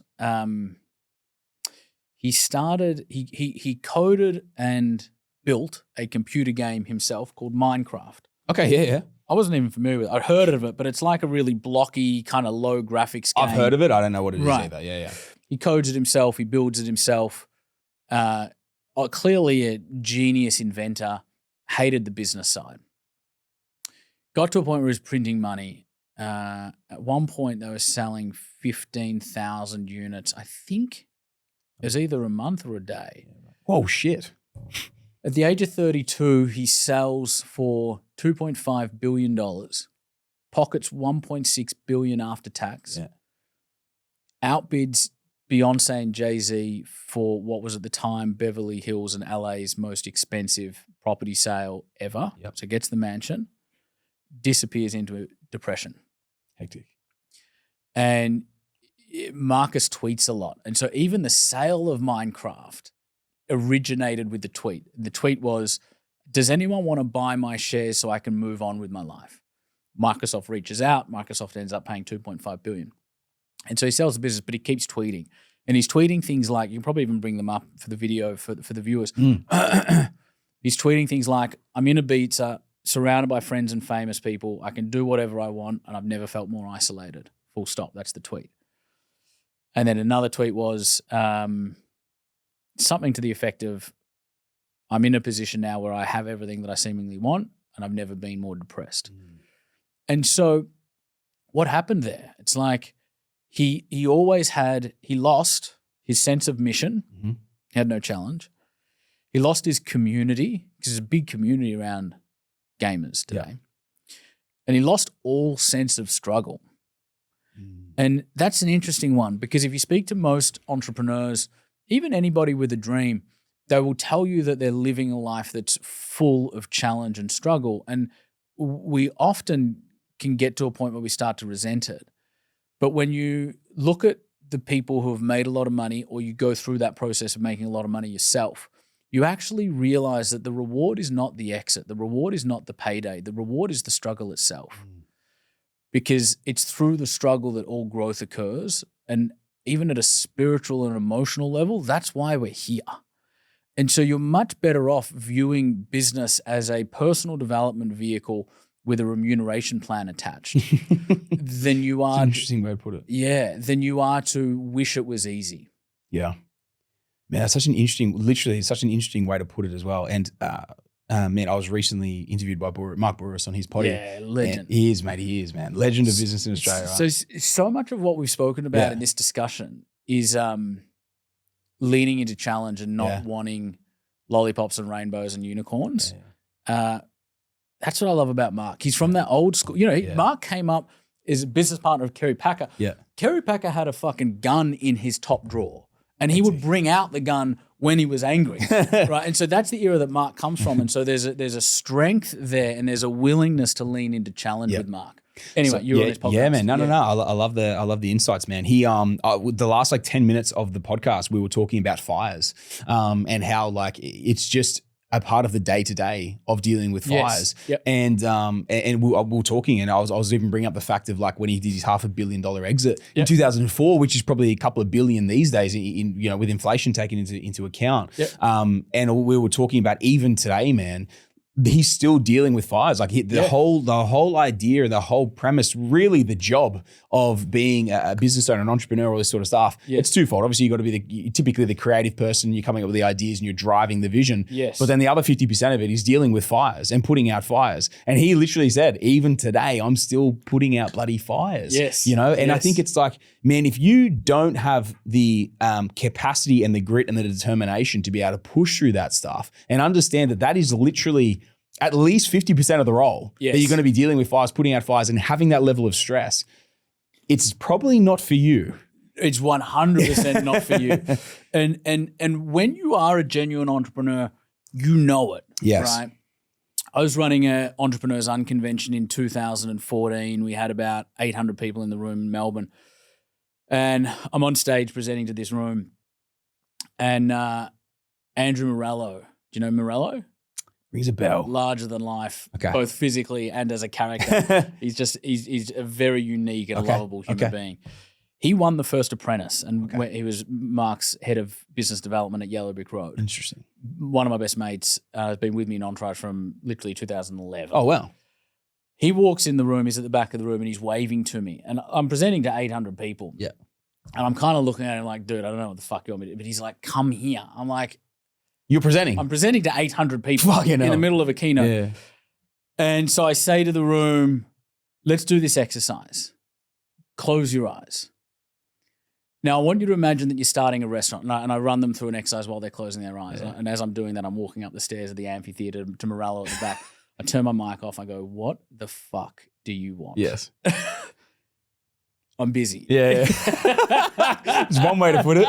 He coded and built a computer game himself called Minecraft. Okay. Yeah. I wasn't even familiar with it. I'd heard of it, but it's like a really blocky, kind of low graphics game. I've heard of it. I don't know what it is either. Yeah. He codes it himself. He builds it himself. Clearly a genius inventor. Hated the business side. Got to a point where he was printing money. At one point, they were selling 15,000 units. I think it was either a month or a day. Whoa, shit. At the age of 32, he sells for $2.5 billion, pockets $1.6 billion after tax, outbids Beyonce and Jay-Z for what was at the time Beverly Hills and LA's most expensive property sale ever. So gets the mansion, disappears into depression. Hectic. And Marcus tweets a lot. And so even the sale of Minecraft originated with the tweet. The tweet was, does anyone want to buy my shares so I can move on with my life? Microsoft reaches out. Microsoft ends up paying $2.5 billion. And so he sells the business, but he keeps tweeting. And he's tweeting things like, you can probably even bring them up for the video for the viewers. He's tweeting things like, I'm in Ibiza, surrounded by friends and famous people. I can do whatever I want, and I've never felt more isolated. Full stop. That's the tweet. And then another tweet was something to the effect of, I'm in a position now where I have everything that I seemingly want, and I've never been more depressed. And so what happened there? It's like he lost his sense of mission. He had no challenge. He lost his community, because there's a big community around gamers today. And he lost all sense of struggle. And that's an interesting one, because if you speak to most entrepreneurs, even anybody with a dream, they will tell you that they're living a life that's full of challenge and struggle. And we often can get to a point where we start to resent it. But when you look at the people who have made a lot of money, or you go through that process of making a lot of money yourself, you actually realize that the reward is not the exit. The reward is not the payday. The reward is the struggle itself. Because it's through the struggle that all growth occurs. And even at a spiritual and emotional level, that's why we're here. And so you're much better off viewing business as a personal development vehicle with a remuneration plan attached than you are. That's an interesting way to put it. Yeah, than you are to wish it was easy. Yeah. Man, that's such an interesting way to put it as well. And man, I was recently interviewed by Mark Burris on his podcast. Yeah, legend. He is, man. Legend of business in Australia. Right? So much of what we've spoken about in this discussion is leaning into challenge and not wanting lollipops and rainbows and unicorns. That's what I love about Mark. He's from that old school. Mark came up as a business partner of Kerry Packer. Kerry Packer had a fucking gun in his top drawer, and he would bring out the gun when he was angry, right? And so that's the era that Mark comes from. And so there's a strength there, and there's a willingness to lean into challenge with Mark. Anyway, you're on this podcast. Yeah, man. No. I love the insights, man. He the last 10 minutes of the podcast, we were talking about fires, and how like it's just a part of the day-to-day of dealing with fires. And we were talking, and I was even bringing up the fact of like when he did his $500 million exit in 2004, which is probably a couple of billion these days, with inflation taken into account. And we were talking about even today, man, he's still dealing with fires. Like the whole idea and the whole premise, really the job of being a business owner, an entrepreneur, all this sort of stuff, it's twofold. Obviously, you've got to be typically the creative person. You're coming up with the ideas and you're driving the vision. Yes. But then the other 50% of it is dealing with fires and putting out fires. And he literally said, even today, I'm still putting out bloody fires. Yes. You know, and I think it's like, man, if you don't have the capacity and the grit and the determination to be able to push through that stuff and understand that that is literally at least 50% of the role that you're going to be dealing with fires, putting out fires and having that level of stress, it's probably not for you. It's 100% not for you. And when you are a genuine entrepreneur, you know it. Yes. Right? I was running an Entrepreneurs Unconvention in 2014. We had about 800 people in the room in Melbourne. And I'm on stage presenting to this room. And Andrew Morello, do you know Morello? Rings a bell. Larger than life, both physically and as a character. he's a very unique and lovable human being. He won the first Apprentice, and he was Mark's head of business development at Yellow Brick Road. Interesting. One of my best mates has been with me in Entourage from literally 2011. Oh, wow. He walks in the room, he's at the back of the room, and he's waving to me. And I'm presenting to 800 people. Yeah. And I'm kind of looking at him like, dude, I don't know what the fuck you want me to do. But he's like, come here. I'm like, you're presenting? I'm presenting to 800 people in the middle of a keynote. Yeah. And so I say to the room, let's do this exercise. Close your eyes. Now, I want you to imagine that you're starting a restaurant, and I run them through an exercise while they're closing their eyes. Yeah. And as I'm doing that, I'm walking up the stairs of the amphitheater to Morello at the back. I turn my mic off. I go, what the fuck do you want? Yes. I'm busy. Yeah. It's one way to put it.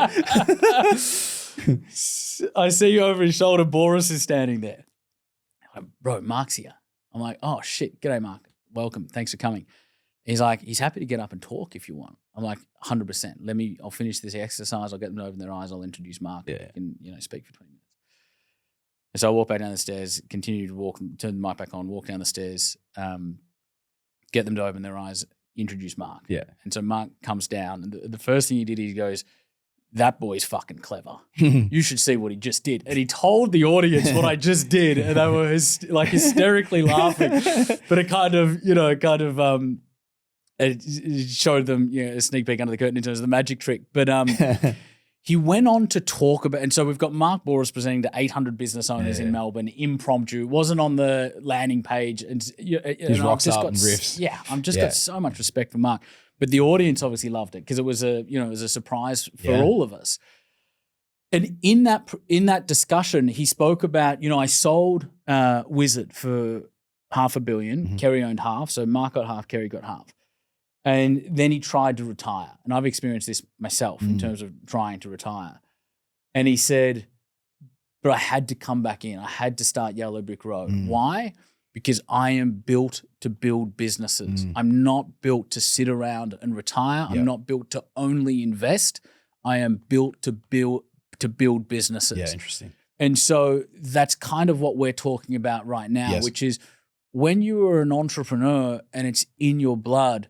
I see you over his shoulder. Boris is standing there. I'm like, bro, Mark's here. I'm like, oh, shit. G'day, Mark. Welcome. Thanks for coming. He's like, he's happy to get up and talk if you want. I'm like, 100%. I'll finish this exercise. I'll get them to open their eyes. I'll introduce Mark and speak for 20 minutes. And so I walk back down the stairs, continue to walk, turn the mic back on, walk down the stairs, get them to open their eyes, introduce Mark. Yeah. And so Mark comes down, and the first thing he did, he goes, that boy's fucking clever. You should see what he just did. And he told the audience what I just did, and they were hysterically laughing. But it it showed them a sneak peek under the curtain in terms of the magic trick. But he went on to talk about, and so we've got Mark Boris presenting to 800 business owners in Melbourne, impromptu, wasn't on the landing page. And his rocks up and riffs. Yeah, I've just got so much respect for Mark. But the audience obviously loved it because it was a surprise for all of us. And in that discussion, he spoke about, I sold Wizard for $500 million. Mm-hmm. Kerry owned half, so Mark got half, Kerry got half. And then he tried to retire. And I've experienced this myself in terms of trying to retire. And he said, but I had to come back in. I had to start Yellow Brick Road. Why? Because I am built to build businesses. I'm not built to sit around and retire. I'm not built to only invest. I am built to build businesses. Yeah, interesting. And so that's kind of what we're talking about right now, which is when you are an entrepreneur and it's in your blood,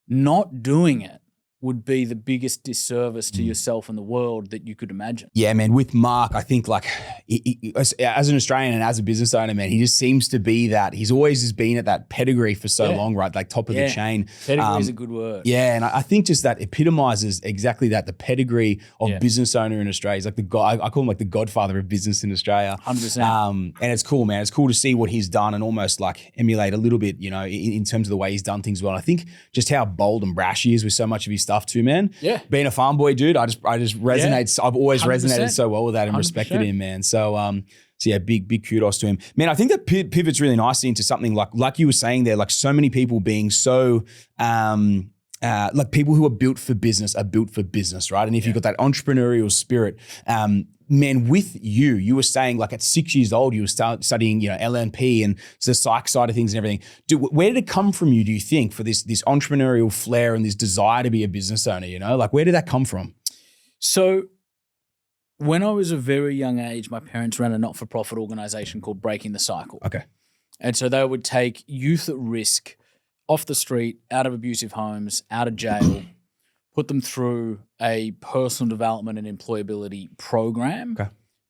not doing it would be the biggest disservice to yourself and the world that you could imagine. Yeah, man. With Mark, I think as an Australian and as a business owner, man, he just seems to be that. He's always just been at that pedigree for so long, right? Like top of the chain. Pedigree is a good word. Yeah, and I think just that epitomizes exactly that, the pedigree of business owner in Australia. He's like I call him like the godfather of business in Australia. 100%. And it's cool, man. It's cool to see what he's done and almost like emulate a little bit, in terms of the way he's done things well. And I think just how bold and brash he is with so much of his stuff too, man. Yeah. Being a farm boy, dude, I just resonate. I've always 100%. resonated so well with that and 100%. respected him, man. So yeah, big kudos to him. Man, I think that pivots really nicely into something like you were saying there, like so many people being so like people who are built for business are built for business, right? And if you've got that entrepreneurial spirit, man, with you were saying like at 6 years old, you were studying, LNP and the psych side of things and everything. Where did it come from you, do you think, for this entrepreneurial flair and this desire to be a business owner, Like where did that come from? So when I was a very young age, my parents ran a not-for-profit organization called Breaking the Cycle. Okay. And so they would take youth at risk off the street, out of abusive homes, out of jail, put them through a personal development and employability program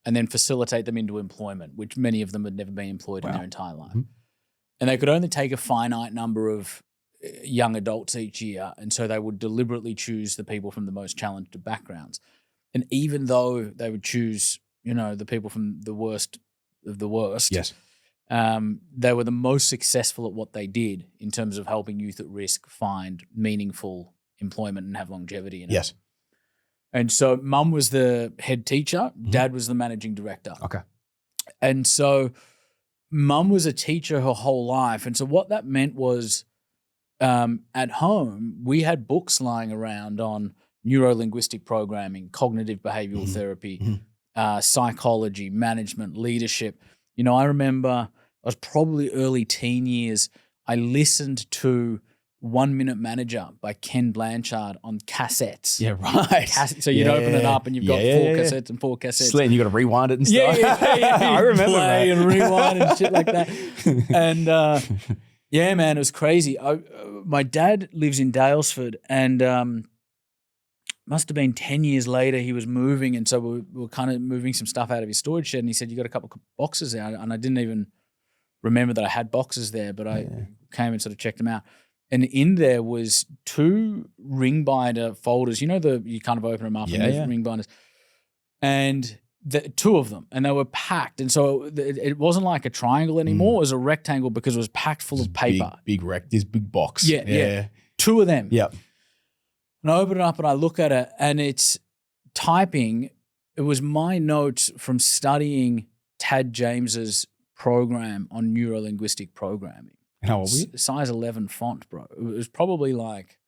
and then facilitate them into employment, which many of them had never been employed in their entire life. And they could only take a finite number of young adults each year. And so they would deliberately choose the people from the most challenged backgrounds. And even though they would choose, the people from the worst of the worst, Yes. They were the most successful at what they did in terms of helping youth at risk find meaningful employment and have longevity in it. Yes. And so mum was the head teacher, dad was the managing director. Okay. And so mum was a teacher her whole life. And so what that meant was at home, we had books lying around on neuro-linguistic programming, cognitive behavioral therapy, psychology, management, leadership. I remember I was probably early teen years. I listened to 1 Minute Manager by Ken Blanchard on cassettes. Yeah, right. So you'd open it up and you've got four cassettes and four cassettes. Slit, you got to rewind it and stuff. Yeah. I remember play that. and rewind and shit like that. And yeah, man, it was crazy. My dad lives in Daylesford, and must have been 10 years later he was moving, and so we were kind of moving some stuff out of his storage shed, and he said, you got a couple of boxes there, and I didn't even remember that I had boxes there, but I came and sort of checked them out. And in there was 2 ring binder folders. You kind of open them up and there's ring binders. And 2 of them, and they were packed. And so it wasn't like a triangle anymore. It was a rectangle because it was packed full of paper. This big box. Yeah. 2 of them. Yep. And I open it up and I look at it, and it's typing. It was my notes from studying Tad James's program on neuro-linguistic programming. How old were you? Size 11 font, bro. It was probably like,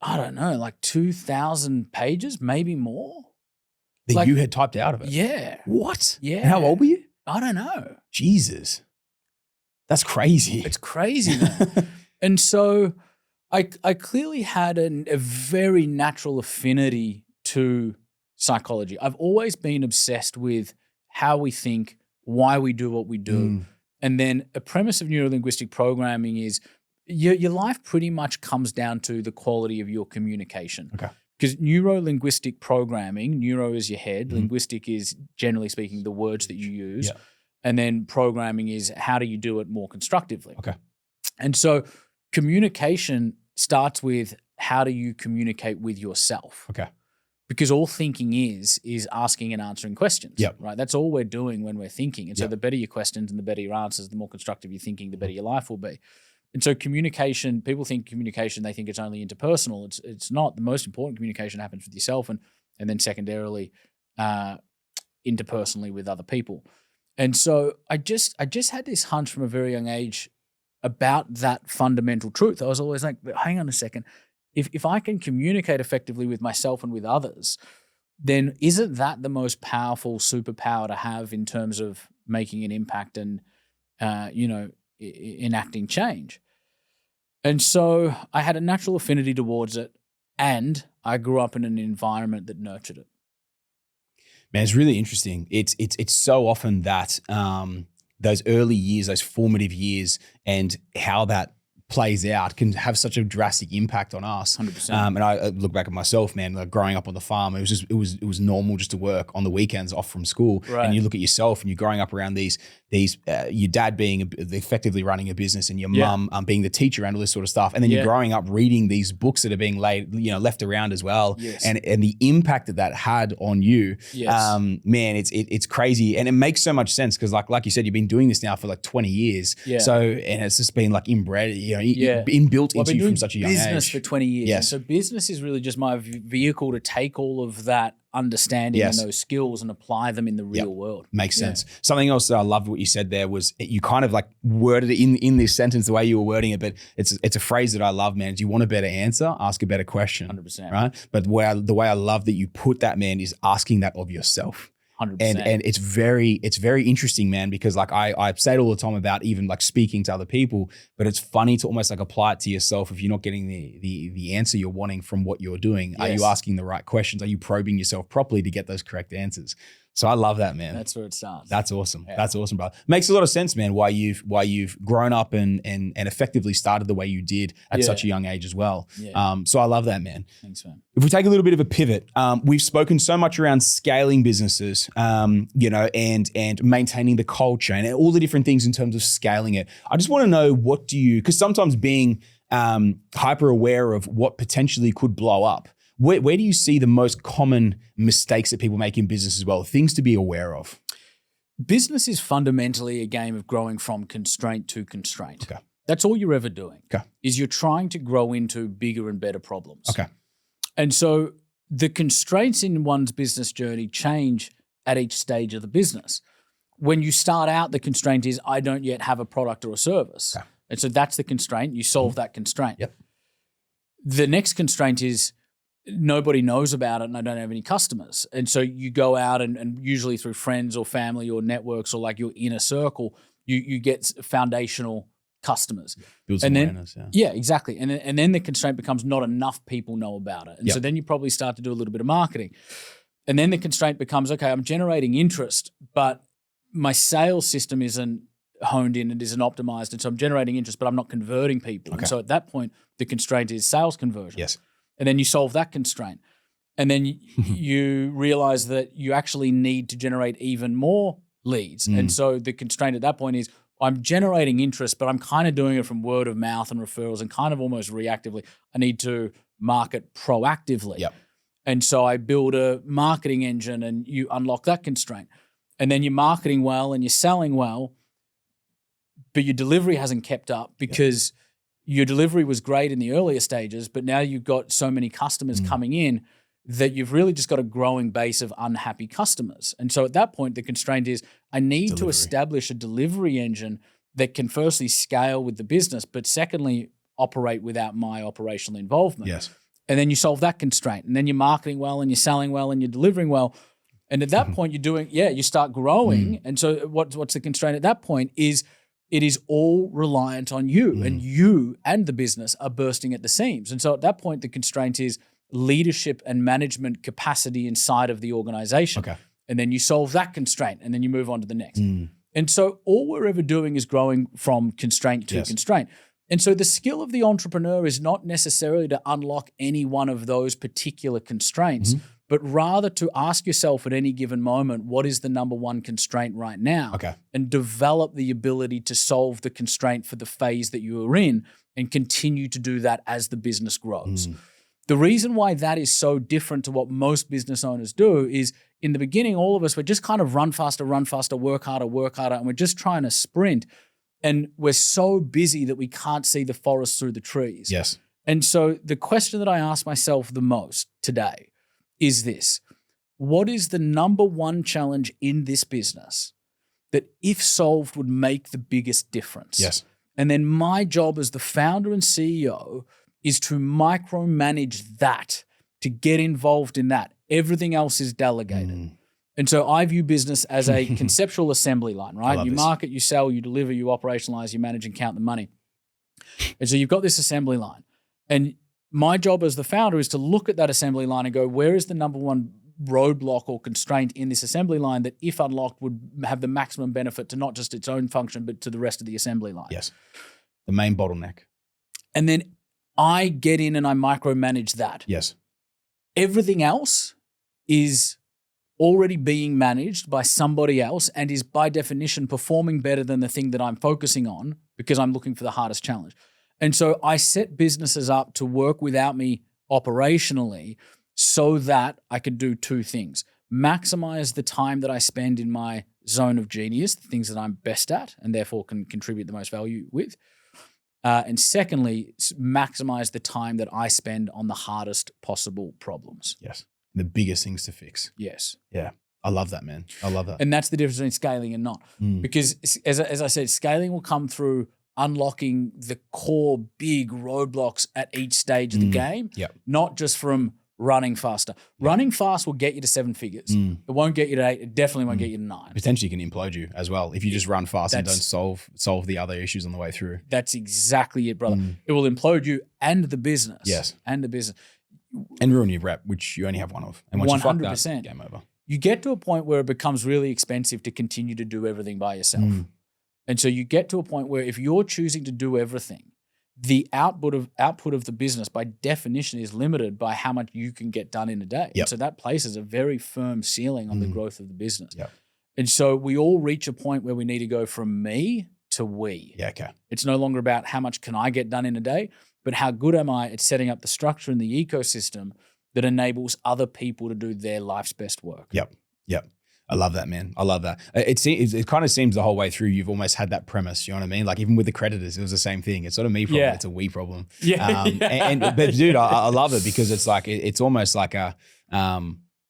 I don't know, like 2,000 pages, maybe more. That you had typed out of it? Yeah. What? Yeah. And how old were you? I don't know. Jesus. That's crazy. It's crazy, man. And so I clearly had a very natural affinity to psychology. I've always been obsessed with how we think, why we do what we do. And then a premise of neuro-linguistic programming is your life pretty much comes down to the quality of your communication. Okay. Because neuro-linguistic programming, neuro is your head, linguistic is, generally speaking, the words that you use. Yeah. And then programming is how do you do it more constructively. Okay. And so communication starts with how do you communicate with yourself. Okay. Because all thinking is asking and answering questions, Yep. right? That's all we're doing when we're thinking. And so Yep. the better your questions and the better your answers, the more constructive you're thinking, the better your life will be. And so communication, people think communication, they think it's only interpersonal. It's not. The most important communication happens with yourself and then secondarily interpersonally with other people. And so I just had this hunch from a very young age about that fundamental truth. I was always like, hang on a second. If I can communicate effectively with myself and with others, then isn't that the most powerful superpower to have in terms of making an impact and, enacting change? And so I had a natural affinity towards it, and I grew up in an environment that nurtured it. Man, it's really interesting. It's so often that those early years, those formative years, and how that plays out can have such a drastic impact on us. 100%. And I look back at myself, man, like growing up on the farm, it was normal just to work on the weekends off from school. Right. And you look at yourself and you're growing up around these your dad being effectively running a business and your mum being the teacher and all this sort of stuff. And then you're growing up reading these books that are being left around as well. Yes. And the impact that had on you, man, it's crazy. And it makes so much sense because like you said, you've been doing this now for like 20 years. Yeah. So, and it's just been like inbred, inbuilt into you from such a young age. I've been doing business for 20 years. Yes. And so business is really just my vehicle to take all of that understanding and those skills and apply them in the real world. Makes sense. Something else that I loved what you said there was you kind of like worded it in this sentence the way you were wording it, but it's a phrase that I love, man. Do you want a better answer? Ask a better question. 100%. Right? But the way I love that you put that, man, is asking that of yourself. 100%. And it's very interesting, man, because like I say it all the time about even like speaking to other people, but it's funny to almost like apply it to yourself if you're not getting the answer you're wanting from what you're doing. Yes. Are you asking the right questions? Are you probing yourself properly to get those correct answers? So I love that, man. That's where it starts. That's awesome. Yeah. That's awesome, bro. Makes a lot of sense, man, why you've grown up and effectively started the way you did at such a young age as well. Yeah. So I love that, man. Thanks, man. If we take a little bit of a pivot, we've spoken so much around scaling businesses, and maintaining the culture and all the different things in terms of scaling it. I just want to know, because sometimes being hyper aware of what potentially could blow up, where do you see the most common mistakes that people make in business as well? Things to be aware of. Business is fundamentally a game of growing from constraint to constraint. Okay. That's all you're ever doing. Okay. Is you're trying to grow into bigger and better problems. Okay. And so the constraints in one's business journey change at each stage of the business. When you start out, the constraint is, I don't yet have a product or a service. Okay. And so that's the constraint. You solve that constraint. Yep. The next constraint is, nobody knows about it and I don't have any customers. And so you go out and usually through friends or family or networks or like your inner circle, you get foundational customers. Build some awareness, Yeah, exactly. And then the constraint becomes not enough people know about it. And so then you probably start to do a little bit of marketing. And then the constraint becomes, okay, I'm generating interest, but my sales system isn't honed in and isn't optimized. And so I'm generating interest, but I'm not converting people. Okay. And so at that point, the constraint is sales conversion. Yes. And then you solve that constraint. And then you realize that you actually need to generate even more leads. And so the constraint at that point is, I'm generating interest, but I'm kind of doing it from word of mouth and referrals and kind of almost reactively. I need to market proactively. Yep. And so I build a marketing engine and you unlock that constraint. And then you're marketing well and you're selling well, but your delivery hasn't kept up because your delivery was great in the earlier stages, but now you've got so many customers coming in that you've really just got a growing base of unhappy customers. And so at that point, the constraint is, I need to establish a delivery engine that can firstly scale with the business, but secondly, operate without my operational involvement. Yes. And then you solve that constraint. And then you're marketing well and you're selling well and you're delivering well. And at that point, you start growing. And so what's the constraint at that point is, it is all reliant on you, and you and the business are bursting at the seams. And so at that point, the constraint is leadership and management capacity inside of the organization. Okay. And then you solve that constraint and then you move on to the next. And so all we're ever doing is growing from constraint to constraint. And so the skill of the entrepreneur is not necessarily to unlock any one of those particular constraints, but rather to ask yourself at any given moment, what is the number one constraint right now? Okay. And develop the ability to solve the constraint for the phase that you are in and continue to do that as the business grows. The reason why that is so different to what most business owners do is, in the beginning, all of us were just kind of run faster, work harder, and we're just trying to sprint. And we're so busy that we can't see the forest through the trees. Yes. And so the question that I ask myself the most today is this: what is the number one challenge in this business that, if solved, would make the biggest difference? Yes. And then my job as the founder and CEO is to micromanage that, to get involved in that. Everything else is delegated. And so I view business as a conceptual assembly line, right? You market, you sell, you deliver, you operationalize, you manage and count the money. And so you've got this assembly line. And my job as the founder is to look at that assembly line and go, where is the number one roadblock or constraint in this assembly line that, if unlocked, would have the maximum benefit to not just its own function, but to the rest of the assembly line? Yes. The main bottleneck. And then I get in and I micromanage that. Yes. Everything else is already being managed by somebody else and is by definition performing better than the thing that I'm focusing on, because I'm looking for the hardest challenge. And so I set businesses up to work without me operationally so that I could do two things: maximize the time that I spend in my zone of genius, the things that I'm best at and therefore can contribute the most value with. And secondly, maximize the time that I spend on the hardest possible problems. Yes. The biggest things to fix. Yes. Yeah. I love that, man. I love that. And that's the difference between scaling and not. Because as I said, scaling will come through unlocking the core big roadblocks at each stage of the game, not just from running faster. Running fast will get you to 7 figures. It won't get you to 8. It definitely won't get you to 9. Potentially can implode you as well if you just run fast and don't solve the other issues on the way through. That's exactly it, brother. It will implode you and the business. Yes. And the business. And ruin your rep, which you only have one of. And once 100%. You fuck that, game over. you get to a point where it becomes really expensive to continue to do everything by yourself. And so you get to a point where if you're choosing to do everything, the output of the business by definition is limited by how much you can get done in a day. And so that places a very firm ceiling on the growth of the business. And so we all reach a point where we need to go from me to we. It's no longer about how much can I get done in a day, but how good am I at setting up the structure in the ecosystem that enables other people to do their life's best work. I love that, man. I love that. It kind of seems the whole way through you've almost had that premise. You know what I mean? Like even with the creditors, it was the same thing. It's not a me problem. It's a we problem. But dude, I love it because it's like it's almost like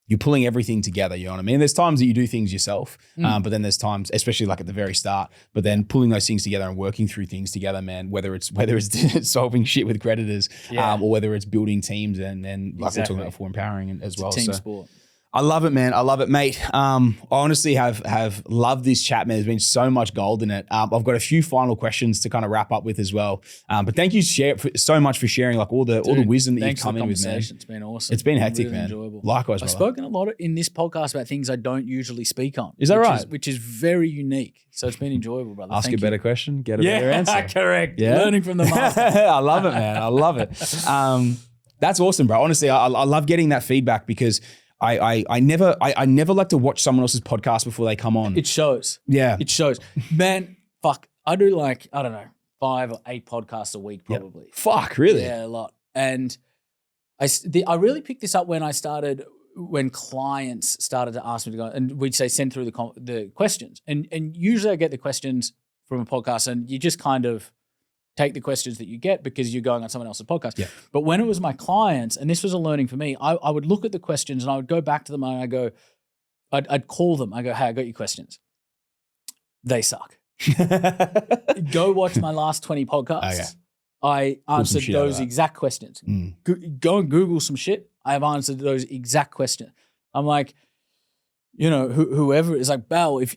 you're pulling everything together. You know what I mean? There's times that you do things yourself, but then there's times, especially like at the very start, but then pulling those things together and working through things together, man. Whether it's solving shit with creditors, or whether it's building teams and like we're talking about for empowering as well. Team sport. I love it, man. I love it, mate. I honestly have loved this chat, man. There's been so much gold in it. I've got a few final questions to kind of wrap up with as well. But thank you so much for sharing like all the wisdom that you've come in with, man. It's been awesome. It's been hectic, really man. Enjoyable. Likewise, brother. I've spoken a lot in this podcast about things I don't usually speak on. Is that right? Which is very unique. So it's been enjoyable, brother. Ask a better question, get a better answer. Correct. Learning from the master. I love it, man. I love it. That's awesome, bro. Honestly, I love getting that feedback because I never like to watch someone else's podcast before they come on. It shows. Yeah. It shows. Man, fuck. I do like, I don't know, 5 or 8 podcasts a week probably. Fuck, really? Yeah, a lot. And I really picked this up when clients started to ask me to go, and we'd say send through the questions. And usually I get the questions from a podcast and you just kind of take the questions that you get because you're going on someone else's podcast. But when it was my clients, and this was a learning for me, I would look at the questions and I would go back to them and I'd call them. I go, hey, I got your questions. They suck. Go watch my last 20 podcasts. I answered those exact questions. Go and Google some shit. I have answered those exact questions. I'm like, you know, whoever is like, Bell, if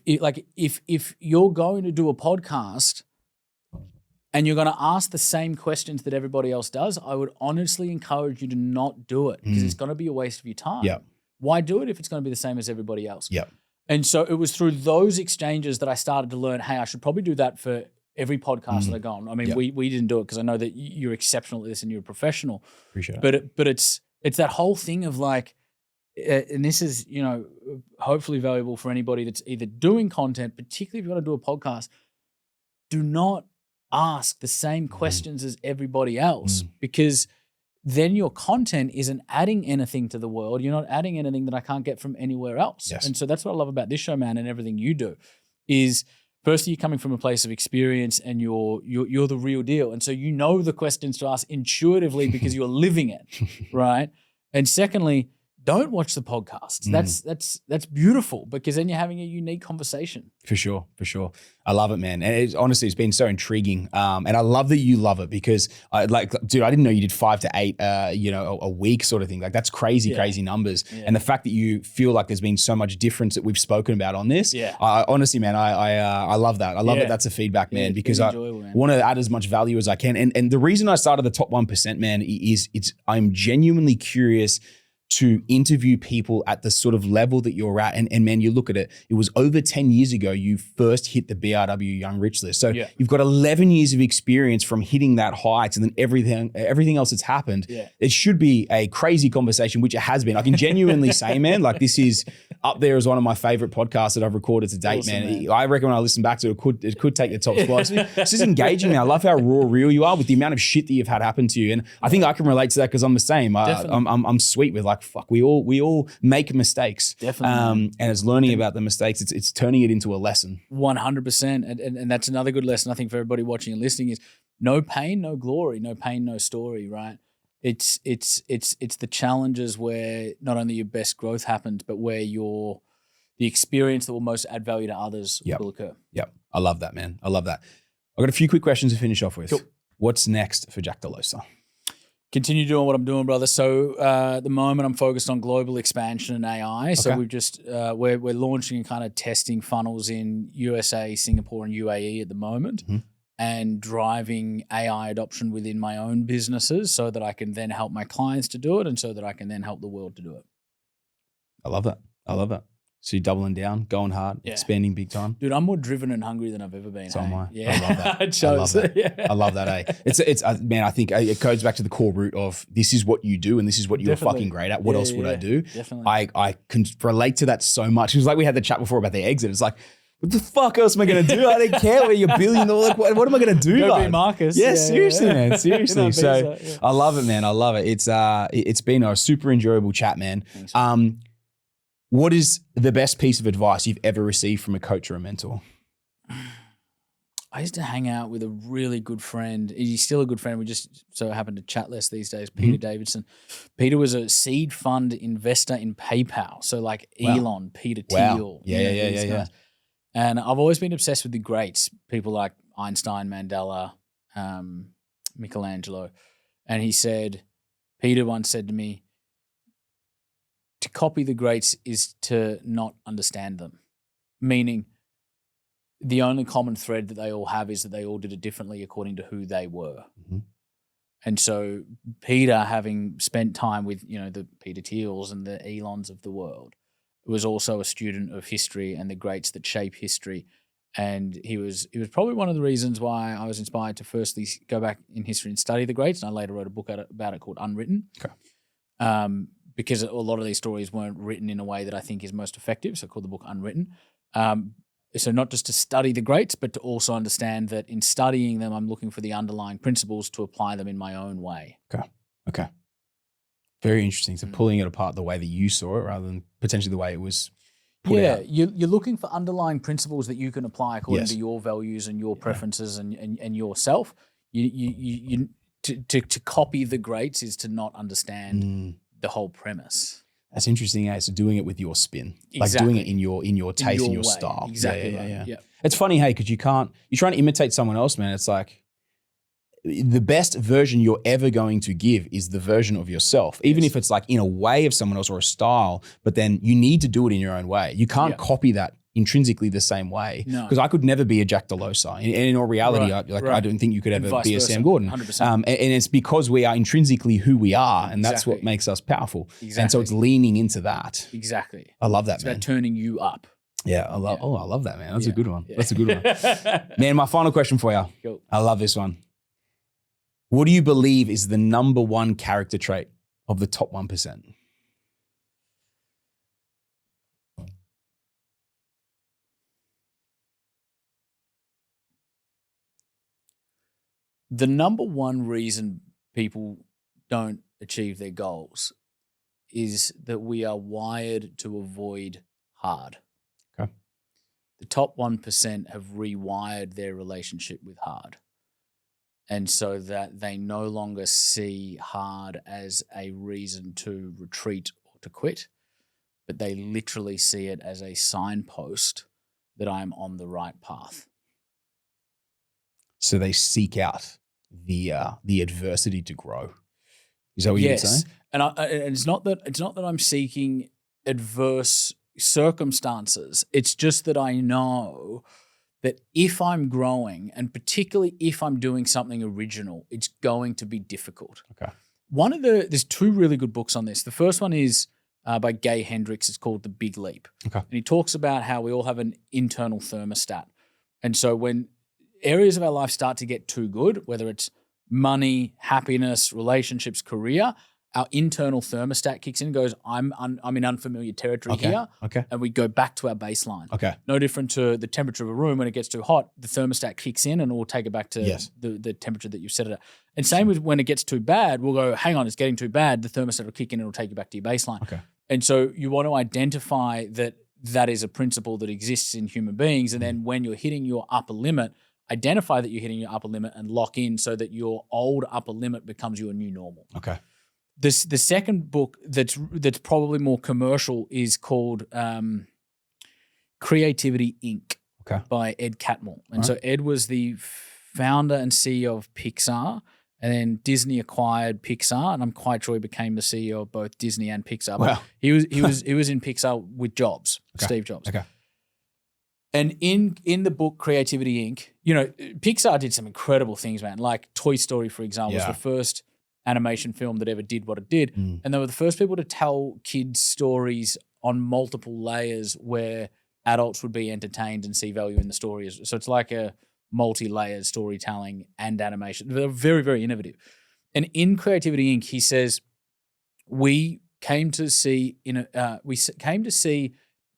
you're going to do a podcast and you're going to ask the same questions that everybody else does, I would honestly encourage you to not do it because it's going to be a waste of your time. Why do it if it's going to be the same as everybody else? And so it was through those exchanges that I started to learn, hey, I should probably do that for every podcast that I go on. I mean, we didn't do it because I know that you're exceptional at this and you're a professional. Appreciate it. But it's that whole thing of like, and this is, you know, hopefully valuable for anybody that's either doing content, particularly if you want to do a podcast, do not ask the same questions as everybody else because then your content isn't adding anything to the world. You're not adding anything that I can't get from anywhere else. And so that's what I love about this show, man, and everything you do is firstly, you're coming from a place of experience and you're the real deal. And so you know the questions to ask intuitively because you're living it, right? And secondly, don't watch the podcasts. That's beautiful because then you're having a unique conversation. For sure. I love it, man. And honestly, it's been so intriguing. And I love that you love it because dude, I didn't know you did 5 to 8, a week sort of thing. Like that's crazy numbers. And the fact that you feel like there's been so much difference that we've spoken about on this. Honestly, man, I love that. I love that that's a feedback, man, because I want to add as much value as I can. And the reason I started the top 1%, man, is I'm genuinely curious to interview people at the sort of level that you're at. And man, you look at it, it was over 10 years ago you first hit the BRW Young Rich list. So you've got 11 years of experience from hitting that height and then everything else that's happened. It should be a crazy conversation, which it has been. I can genuinely say, man, like this is up there as one of my favorite podcasts that I've recorded to date, awesome, man. I reckon when I listen back to it, it could take the top spot. This is engaging, man. I love how raw, real you are with the amount of shit that you've had happen to you. And I think I can relate to that because I'm the same. I'm sweet with like, fuck, we all make mistakes. Definitely. And it's learning about the mistakes. It's turning it into a lesson. 100%. And that's another good lesson I think for everybody watching and listening is no pain, no glory, no pain, no story, right? It's the challenges where not only your best growth happens, but where the experience that will most add value to others will occur. Yep. I love that, man. I love that. I've got a few quick questions to finish off with. Cool. What's next for Jack Delosa? Continue doing what I'm doing, brother. So at the moment, I'm focused on global expansion and AI. So we've just we're launching and kind of testing funnels in USA, Singapore, and UAE at the moment, and driving AI adoption within my own businesses so that I can then help my clients to do it, and so that I can then help the world to do it. I love that. I love it. So you're doubling down, going hard, expanding big time. Dude, I'm more driven and hungry than I've ever been. So am I. Yeah. I love that. It shows. I love that. I love that, eh? It's man, I think it goes back to the core root of this is what you do and this is what you're fucking great at. What else would I do? Definitely. I can relate to that so much. It was like we had the chat before about the exit. It's like, what the fuck else am I going to do? I don't care where you're billion. Like, what am I going to do? Go be Marcus. Yeah, seriously, man. Seriously. So yeah. I love it, man. I love it. It's been a super enjoyable chat, man. Thanks, What is the best piece of advice you've ever received from a coach or a mentor? I used to hang out with a really good friend. He's still a good friend. We just so happen to chat less these days. Peter Davidson. Peter was a seed fund investor in PayPal. So like Elon, Peter Thiel. Yeah. And I've always been obsessed with the greats, people like Einstein, Mandela, Michelangelo. And Peter once said to me, to copy the greats is to not understand them. Meaning the only common thread that they all have is that they all did it differently according to who they were. Mm-hmm. And so Peter, having spent time with, the Peter Thiels and the Elons of the world, was also a student of history and the greats that shape history. And he was probably one of the reasons why I was inspired to firstly go back in history and study the greats. And I later wrote a book about it called Unwritten. Okay. Because a lot of these stories weren't written in a way that I think is most effective. So I called the book Unwritten. So not just to study the greats, but to also understand that in studying them, I'm looking for the underlying principles to apply them in my own way. Okay. Very interesting. So pulling it apart the way that you saw it rather than potentially the way it was put out. You're looking for underlying principles that you can apply according to your values and your preferences and yourself. To copy the greats is to not understand the whole premise. That's interesting, eh? So doing it with your spin, Exactly. like doing it in your taste, in your way. style. Exactly. Yeah. It's funny, hey, because you're trying to imitate someone else, man. It's like the best version you're ever going to give is the version of yourself, even if it's like in a way of someone else or a style, but then you need to do it in your own way. You can't copy that intrinsically the same way. Because I could never be a Jack Delosa. And in all reality, I don't think you could ever be a Sam Gordon. 100%. And it's because we are intrinsically who we are, and that's what makes us powerful. Exactly. And so it's leaning into that. Exactly. I love that, It's man. about turning you up. Yeah, I love that, man. That's a good one. That's a good one. Man, my final question for you. Cool. I love this one. What do you believe is the number one character trait of the top 1%? The number one reason people don't achieve their goals is that we are wired to avoid hard. Okay. The top 1% have rewired their relationship with hard. And so that they no longer see hard as a reason to retreat or to quit, but they literally see it as a signpost that I'm on the right path. So they seek out the adversity to grow. Is that what you're saying? And it's not that I'm seeking adverse circumstances. It's just that I know that if I'm growing, and particularly if I'm doing something original, it's going to be difficult. Okay. There's two really good books on this. The first one is by Gay Hendricks. It's called The Big Leap. Okay. And he talks about how we all have an internal thermostat. And so when areas of our life start to get too good, whether it's money, happiness, relationships, career, our internal thermostat kicks in and goes, I'm in unfamiliar territory here. Okay. And we go back to our baseline. Okay. No different to the temperature of a room. When it gets too hot, the thermostat kicks in and we'll take it back to the temperature that you've set it at. And same with when it gets too bad, we'll go, hang on, it's getting too bad. The thermostat will kick in and it'll take you back to your baseline. Okay. And so you want to identify that is a principle that exists in human beings. And then when you're hitting your upper limit, identify that you're hitting your upper limit and lock in so that your old upper limit becomes your new normal. Okay. The second book that's probably more commercial is called Creativity Inc. By Ed Catmull. And so Ed was the founder and CEO of Pixar, and then Disney acquired Pixar, and I'm quite sure he became the CEO of both Disney and Pixar. Wow. But he was in Pixar with Jobs, Steve Jobs. Okay. And in the book Creativity Inc., Pixar did some incredible things, man. Like Toy Story, for example, was the first animation film that ever did what it did. And they were the first people to tell kids stories on multiple layers where adults would be entertained and see value in the story. So it's like a multi-layered storytelling and animation. They're very, very innovative. And in Creativity Inc., he says, we came to see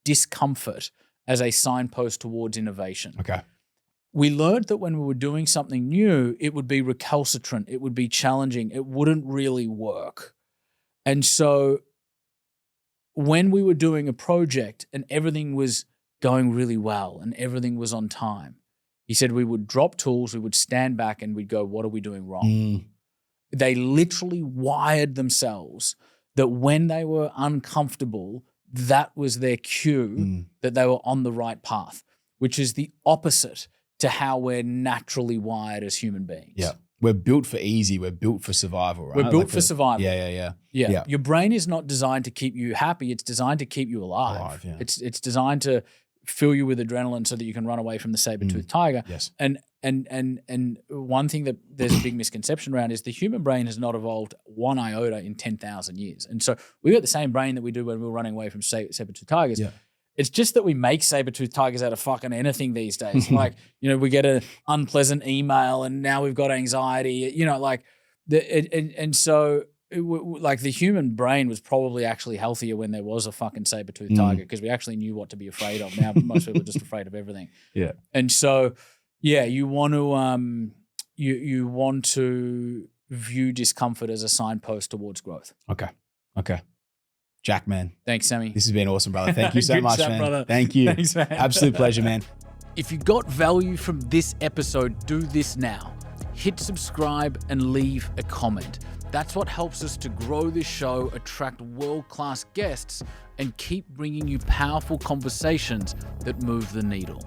discomfort as a signpost towards innovation. Okay. We learned that when we were doing something new, it would be recalcitrant, it would be challenging, it wouldn't really work. And so when we were doing a project and everything was going really well and everything was on time, he said we would drop tools, we would stand back and we'd go, what are we doing wrong? They literally wired themselves that when they were uncomfortable, that was their cue that they were on the right path, which is the opposite to how we're naturally wired as human beings. Yeah. We're built for easy. We're built for survival, right? We're built for survival. Yeah. Your brain is not designed to keep you happy. It's designed to keep you alive. Yeah. It's designed to fill you with adrenaline so that you can run away from the saber-toothed tiger. Yes. And one thing that there's a big misconception around is the human brain has not evolved one iota in 10,000 years. And so we got the same brain that we do when we were running away from saber-toothed tigers. Yeah. It's just that we make saber-toothed tigers out of fucking anything these days. Like, we get an unpleasant email and now we've got anxiety, so the human brain was probably actually healthier when there was a fucking saber-toothed tiger because we actually knew what to be afraid of. Now most people are just afraid of everything. Yeah. And so, you want to you want to view discomfort as a signpost towards growth. Okay. Jack, man. Thanks, Sammy. This has been awesome, brother. Thank you so much, chat, man. Brother. Thank you. Thanks, man. Absolute pleasure, man. If you got value from this episode, do this now. Hit subscribe and leave a comment. That's what helps us to grow this show, attract world-class guests, and keep bringing you powerful conversations that move the needle.